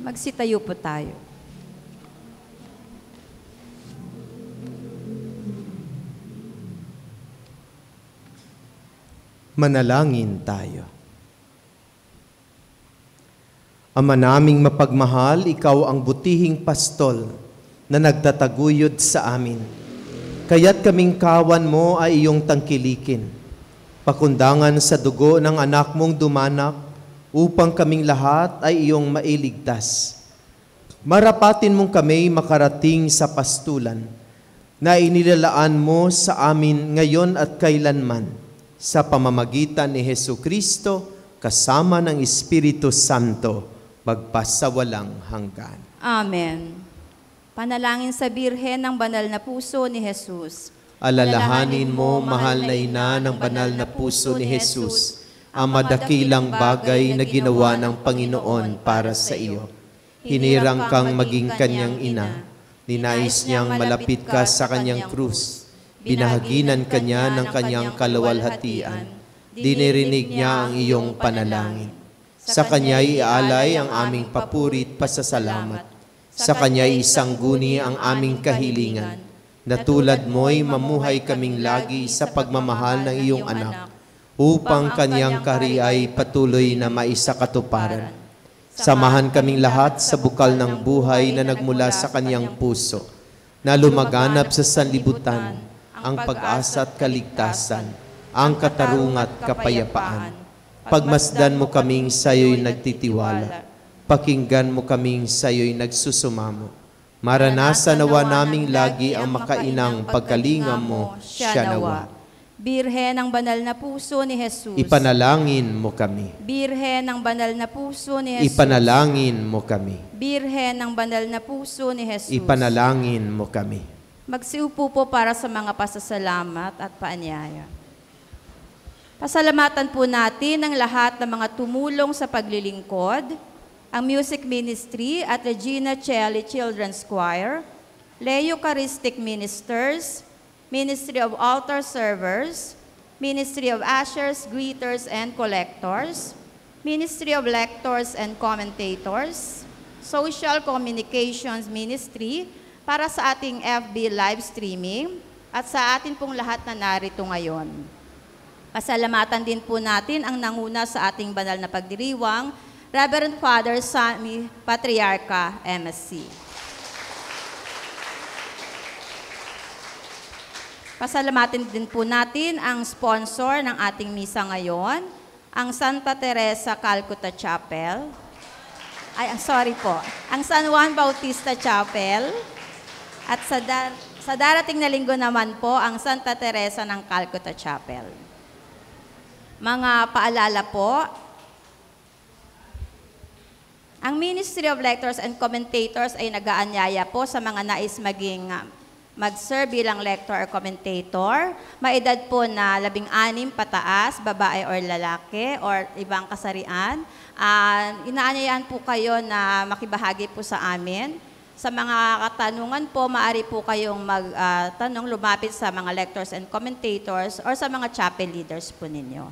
Magsitayo po tayo. Manalangin tayo. Ama naming mapagmahal, ikaw ang butihing pastol na nagtataguyod sa amin. Kaya't kaming kawan mo ay iyong tangkilikin. Pakundangan sa dugo ng anak mong dumanak upang kaming lahat ay iyong mailigtas. Marapatin mong kami makarating sa pastulan na inilalaan mo sa amin ngayon at kailanman sa pamamagitan ni Jesucristo kasama ng Espiritu Santo magpasawalang hanggan. Amen. Panalangin sa Birhen ng Banal na Puso ni Jesus. Alalahanin mo, mahal na ina ng banal na puso ni Jesus, ang madakilang bagay na ginawa ng Panginoon para sa iyo. Hinirang kang maging kanyang ina, ninais niyang malapit ka sa kanyang krus, binahaginan kanya ng kanyang kaluwalhatian, dinirinig niya ang iyong panalangin. Sa kanya'y ialay ang aming papurit pasasalamat. Sa kanya'y isangguni ang aming kahilingan, na tulad mo'y mamuhay kaming lagi sa pagmamahal ng iyong anak, upang kanyang kahariay patuloy na maisakatuparan. Samahan kaming lahat sa bukal ng buhay na nagmula sa kanyang puso, na lumaganap sa sanlibutan, ang pag-asa at kaligtasan, ang katarungan at kapayapaan. Pagmasdan mo kaming sayo'y nagtitiwala, pakinggan mo kaming sayo'y nagsusumamo. Maranasan nawa naming lagi ang makainang pagkalingam mo, siya nawa. Birhen ng Banal na Puso ni Jesus. Ipanalangin mo kami. Birhen ng Banal na Puso ni Jesus. Ipanalangin mo kami. Birhen ng Banal na Puso ni Jesus. Ipanalangin mo kami. Magsiupo po para sa mga pasasalamat at paanyaya. Pasalamatan po natin ang lahat ng mga tumulong sa paglilingkod, ang Music Ministry at Regina Celli Children's Choir, Leo Eucharistic Ministers, Ministry of Altar Servers, Ministry of Ushers, Greeters, and Collectors, Ministry of Lectors and Commentators, Social Communications Ministry para sa ating FB live streaming at sa atin pong lahat na narito ngayon. Pasalamatan din po natin ang nanguna sa ating banal na pagdiriwang, Reverend Father Sammy Patriarca, MSC. Pasalamatin din po natin ang sponsor ng ating misa ngayon, ang Santa Teresa Calcutta Chapel. Ang San Juan Bautista Chapel. At sa darating na linggo naman po, ang Santa Teresa ng Calcutta Chapel. Mga paalala po, ang Ministry of Lectors and Commentators ay nag-aanyaya po sa mga nais mag-serve bilang lector or commentator. Maedad po na 16 pataas, babae or lalaki or ibang kasarian. Inaanyayahan po kayo na makibahagi po sa amin. Sa mga katanungan po, maaari po kayong magtanong, lumapit sa mga lectors and commentators or sa mga chapel leaders po ninyo.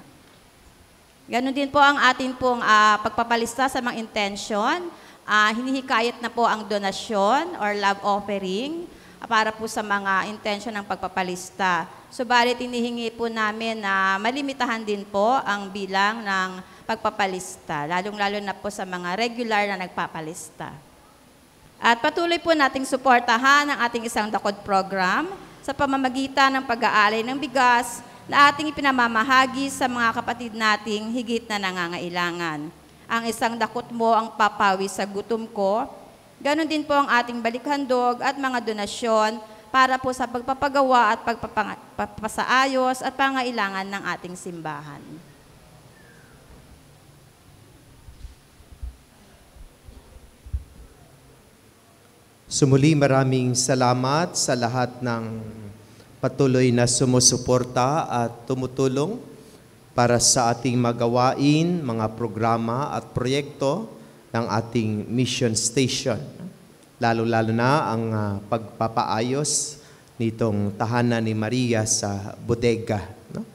Ganon din po ang ating pong pagpapalista sa mga intention. Hinihikayat na po ang donasyon or love offering para po sa mga intention ng pagpapalista. Subalit hinihingi po namin na malimitahan din po ang bilang ng pagpapalista, lalong-lalo na po sa mga regular na nagpapalista. At patuloy po nating suportahan ang ating isang dakod program sa pamamagitan ng pag-aalay ng bigas na ating ipinamamahagi sa mga kapatid nating higit na nangangailangan. Ang isang dakot mo ang papawi sa gutom ko. Ganon din po ang ating balikhandog at mga donasyon para po sa pagpapagawa at pagpapasaayos at pangailangan ng ating simbahan. Sumuli maraming salamat sa lahat ng patuloy na sumusuporta at tumutulong para sa ating magawain, mga programa at proyekto ng ating mission station. Lalo-lalo na ang pagpapaayos nitong tahanan ni Maria sa bodega. No?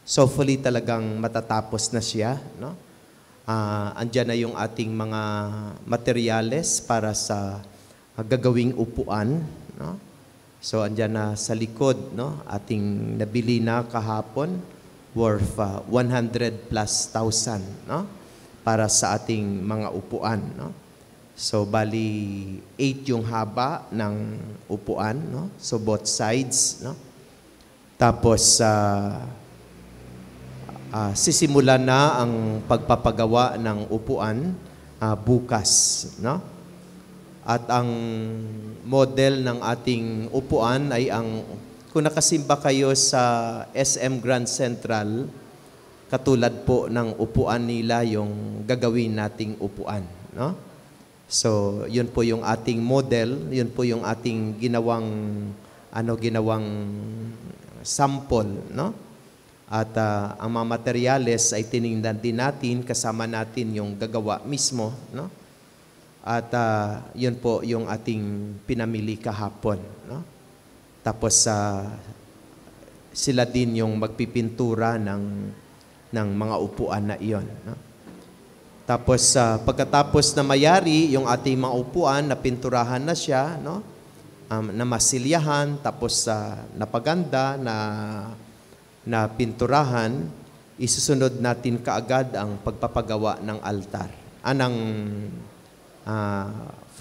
So hopefully talagang matatapos na siya. No? Andyan na yung ating mga materyales para sa gagawing upuan. No? So andyan na sa likod, no? Ating nabili na kahapon worth 100,000+, no? Para sa ating mga upuan. No? So bali 8 yung haba ng upuan, no? So both sides. No? Tapos sisimulan na ang pagpapagawa ng upuan bukas, no? At ang model ng ating upuan ay kung nakasimba kayo sa SM Grand Central, katulad po ng upuan nila yung gagawin nating upuan, no? So, yun po yung ating model, yun po yung ating ginawang sample, no? At ang mga materyales ay tiningnan din natin, kasama natin yung gagawa mismo, no? At yun po yung ating pinamili kahapon, no? Tapos sila din yung magpipintura ng mga upuan na iyon, no? Tapos pagkatapos na mayari yung ating mga upuan, napinturahan na siya, no? Na masilyahan, tapos napaganda, na pinturahan, isusunod natin kaagad ang pagpapagawa ng altar, ng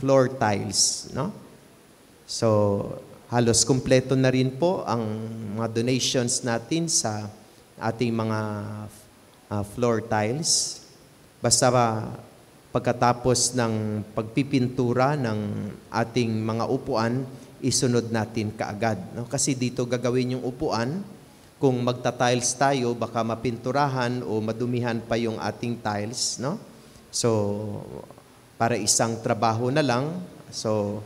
floor tiles, no? So, halos kumpleto na rin po ang mga donations natin sa ating mga floor tiles. Basta pagkatapos ng pagpipintura ng ating mga upuan, isunod natin kaagad, no? Kasi dito gagawin yung upuan. Kung magta-tiles tayo, baka mapinturahan o madumihan pa yung ating tiles, no? So, para isang trabaho na lang, so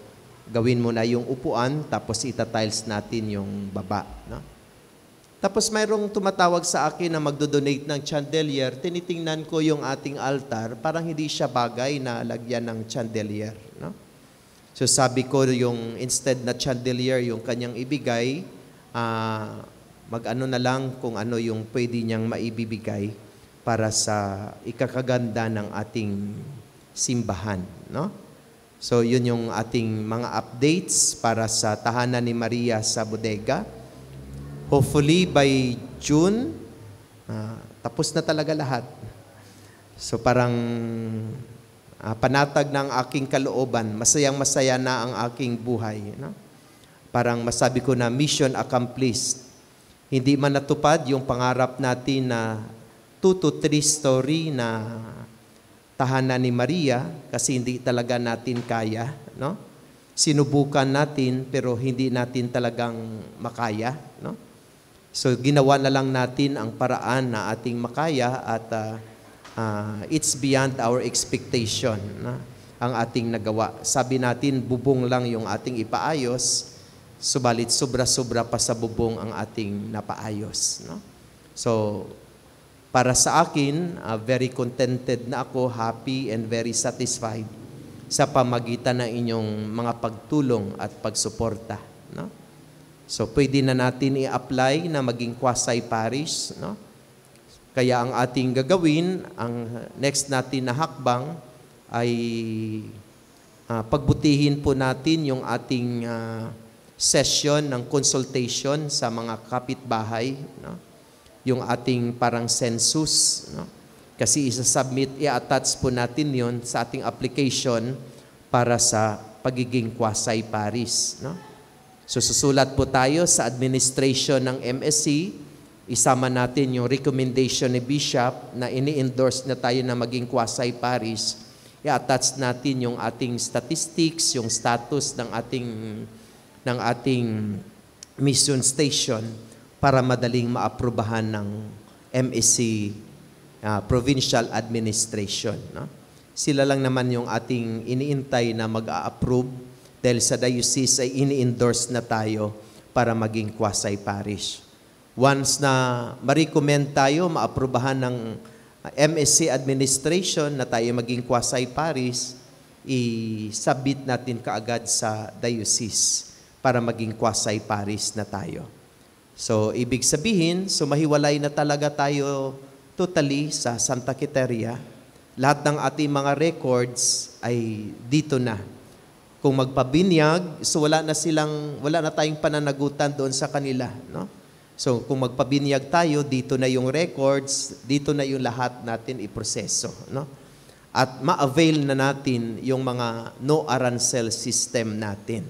gawin mo na yung upuan, tapos ita-tiles natin yung baba, no? Tapos mayroong tumatawag sa akin na magdo-donate ng chandelier. Tinitingnan ko yung ating altar, parang hindi siya bagay na lagyan ng chandelier, no? So sabi ko yung instead na chandelier yung kanyang ibigay, mag-ano na lang kung ano yung pwede niyang maibibigay para sa ikakaganda ng ating simbahan, no? So yun yung ating mga updates para sa Tahanan ni Maria sa Bodega. Hopefully by June, tapos na talaga lahat. So parang panatag ng aking kalooban, masayang-masaya na ang aking buhay, no? Parang masabi ko na mission accomplished. Hindi man natupad yung pangarap natin na 2 to 3 story na Tahanan ni Maria kasi hindi talaga natin kaya, no? Sinubukan natin pero hindi natin talagang makaya, no? So ginawa na lang natin ang paraan na ating makaya at it's beyond our expectation, no? Ang ating nagawa. Sabi natin bubong lang yung ating ipaayos, subalit sobra-sobra pa sa bubong ang ating napaayos, no? So, para sa akin, very contented na ako, happy and very satisfied sa pamagitan ng inyong mga pagtulong at pagsuporta, no? So, pwede na natin i-apply na maging quasi-parish, no? Kaya ang ating gagawin, ang next natin na hakbang ay pagbutihin po natin yung ating session ng consultation sa mga kapitbahay, no? Yung ating parang census, no? Kasi isa-submit, i-attach po natin yon sa ating application para sa pagiging quasi-parish, no? So susulat po tayo sa administration ng MSC, isama natin yung recommendation ni Bishop na ini-endorse na tayo na maging quasi-parish, i-attach natin yung ating statistics, yung status ng ating mission station para madaling maaprubahan ng MSC Provincial Administration, no? Sila lang naman yung ating iniintay na mag-a-approve dahil sa diocese ay ini-endorse na tayo para maging quasi-parish. Once na ma-recommend tayo, maaprubahan ng MSC Administration na tayo maging quasi-parish, i-submit natin kaagad sa diocese para maging quasi-parish na tayo. So, ibig sabihin, mahiwalay na talaga tayo totally sa Santa Quiteria. lahat ng ating mga records ay dito na. Kung magpabinyag, so wala na tayong pananagutan doon sa kanila, no? So kung magpabinyag tayo, dito na yung records, dito na yung lahat natin iproseso, no? At ma-avail na natin yung mga no arancel system natin,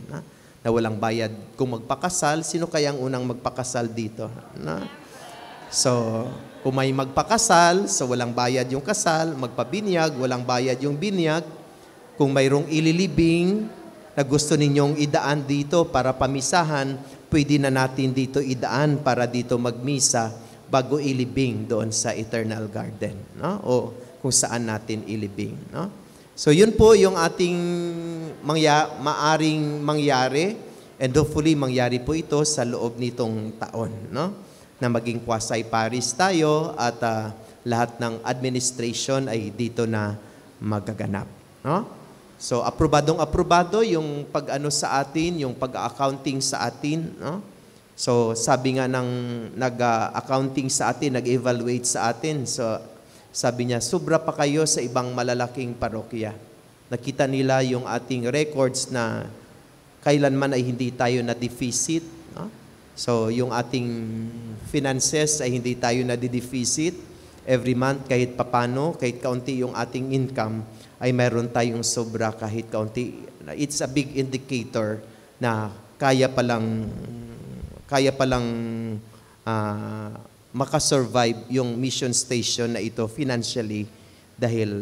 na walang bayad. Kung magpakasal, sino kayang unang magpakasal dito? No? So kung may magpakasal, so walang bayad yung kasal, magpabinyag, walang bayad yung binyag. Kung mayroong ililibing na gusto ninyong idaan dito para pamisahan, pwede na natin dito idaan para dito magmisa bago ilibing doon sa Eternal Garden, no? O kung saan natin ilibing, no? So yun po yung ating maaring mangyari, and hopefully mangyari po ito sa loob nitong taon, no? Na maging Quasi Paris tayo at lahat ng administration ay dito na magaganap, no? So, aprobado yung pag-ano sa atin, yung pag-accounting sa atin, no? So, sabi nga ng nag-accounting sa atin, nag-evaluate sa atin. So, sabi niya, sobra pa kayo sa ibang malalaking parokya. Nakita nila yung ating records na kailanman ay hindi tayo na-deficit, no? So, yung ating finances ay hindi tayo na-deficit. Every month, kahit papano, kahit kaunti yung ating income, ay meron tayong sobra kahit kaunti. It's a big indicator na kaya palang makasurvive yung mission station na ito financially dahil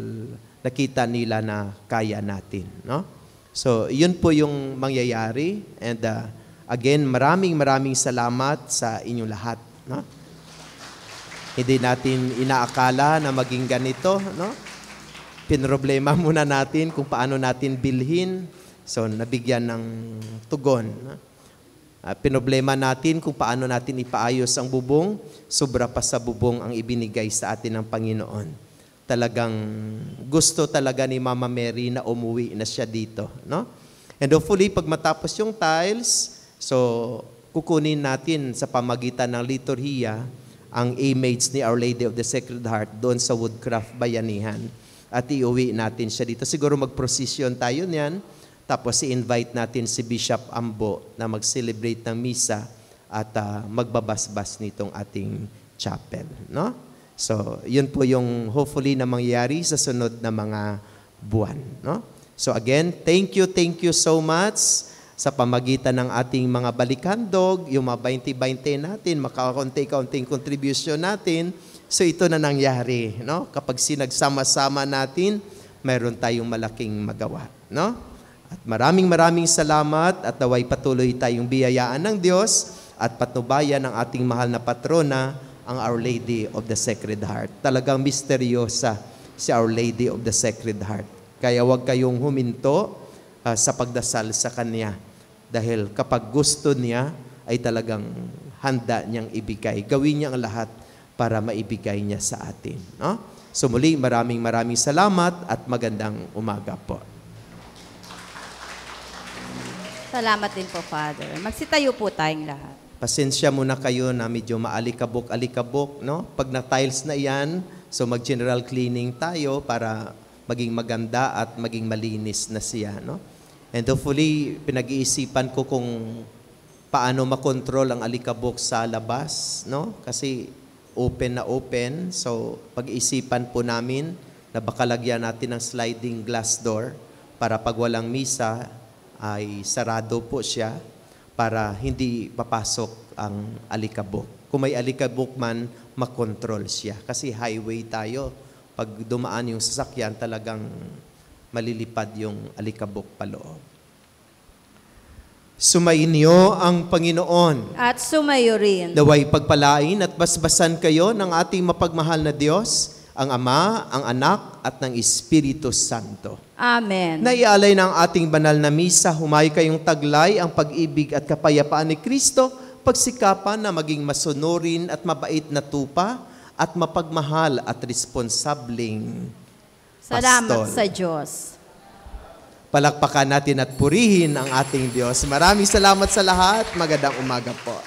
nakita nila na kaya natin, no? So, yun po yung mangyayari. And again, maraming salamat sa inyong lahat, no? Hindi natin inaakala na maging ganito, no? Pinroblema muna natin kung paano natin bilhin. So, nabigyan ng tugon. Pinoblema natin kung paano natin ipaayos ang bubong. Sobra pa sa bubong ang ibinigay sa atin ng Panginoon. Talagang gusto talaga ni Mama Mary na umuwi na siya dito, no? And hopefully, pag matapos yung tiles, so kukunin natin sa pamagitan ng liturhiya ang image ni Our Lady of the Sacred Heart doon sa Woodcraft Bayanihan. At iuwi natin siya dito. Siguro mag-procession tayo niyan. Tapos i-invite natin si Bishop Ambo na mag-celebrate ng misa at magbabasbas nitong ating chapel, no? So, yun po yung hopefully na mangyayari sa sunod na mga buwan, no? So again, thank you so much sa pamagitan ng ating mga balikandog, yung mga 20-20 natin, makakunti-kaunting contribution natin. So ito na nangyari, no? Kapag sinagsama-sama natin, mayroon tayong malaking magawa, no? At maraming salamat at naway patuloy tayong biyayaan ng Diyos at patnubayan ng ating mahal na patrona, ang Our Lady of the Sacred Heart. Talagang misteryosa si Our Lady of the Sacred Heart. Kaya huwag kayong huminto sa pagdasal sa Kanya. Dahil kapag gusto niya, ay talagang handa niyang ibigay. Gawin niya ang lahat para maibigay niya sa atin, no? So muli, maraming salamat at magandang umaga po. Salamat din po, Father. Magsitayo po tayong lahat. Pasensya muna kayo na medyo maalikabok, no? Pag na-tiles na yan, so mag-general cleaning tayo para maging maganda at maging malinis na siya, no? And hopefully, pinag-iisipan ko kung paano makontrol ang alikabok sa labas, no? Kasi open na open. So, pag-isipan po namin na baka lagyan natin ng sliding glass door para pag walang misa ay sarado po siya para hindi papasok ang alikabok. Kung may alikabok man, makontrol siya. Kasi highway tayo. Pag dumaan yung sasakyan, talagang malilipad yung alikabok paloob. Sumainyo ang Panginoon. At sumayo rin. Naway pagpalain at basbasan kayo ng ating mapagmahal na Diyos, ang Ama, ang Anak, at ng Espiritu Santo. Amen. Naialay ng ating banal na misa, humay kayong taglay ang pag-ibig at kapayapaan ni Kristo, pagsikapan na maging masunurin at mabait na tupa at mapagmahal at responsableng Salamat pastol. sa Diyos. Palakpakan natin at purihin ang ating Diyos. Maraming salamat sa lahat. Magandang umaga po.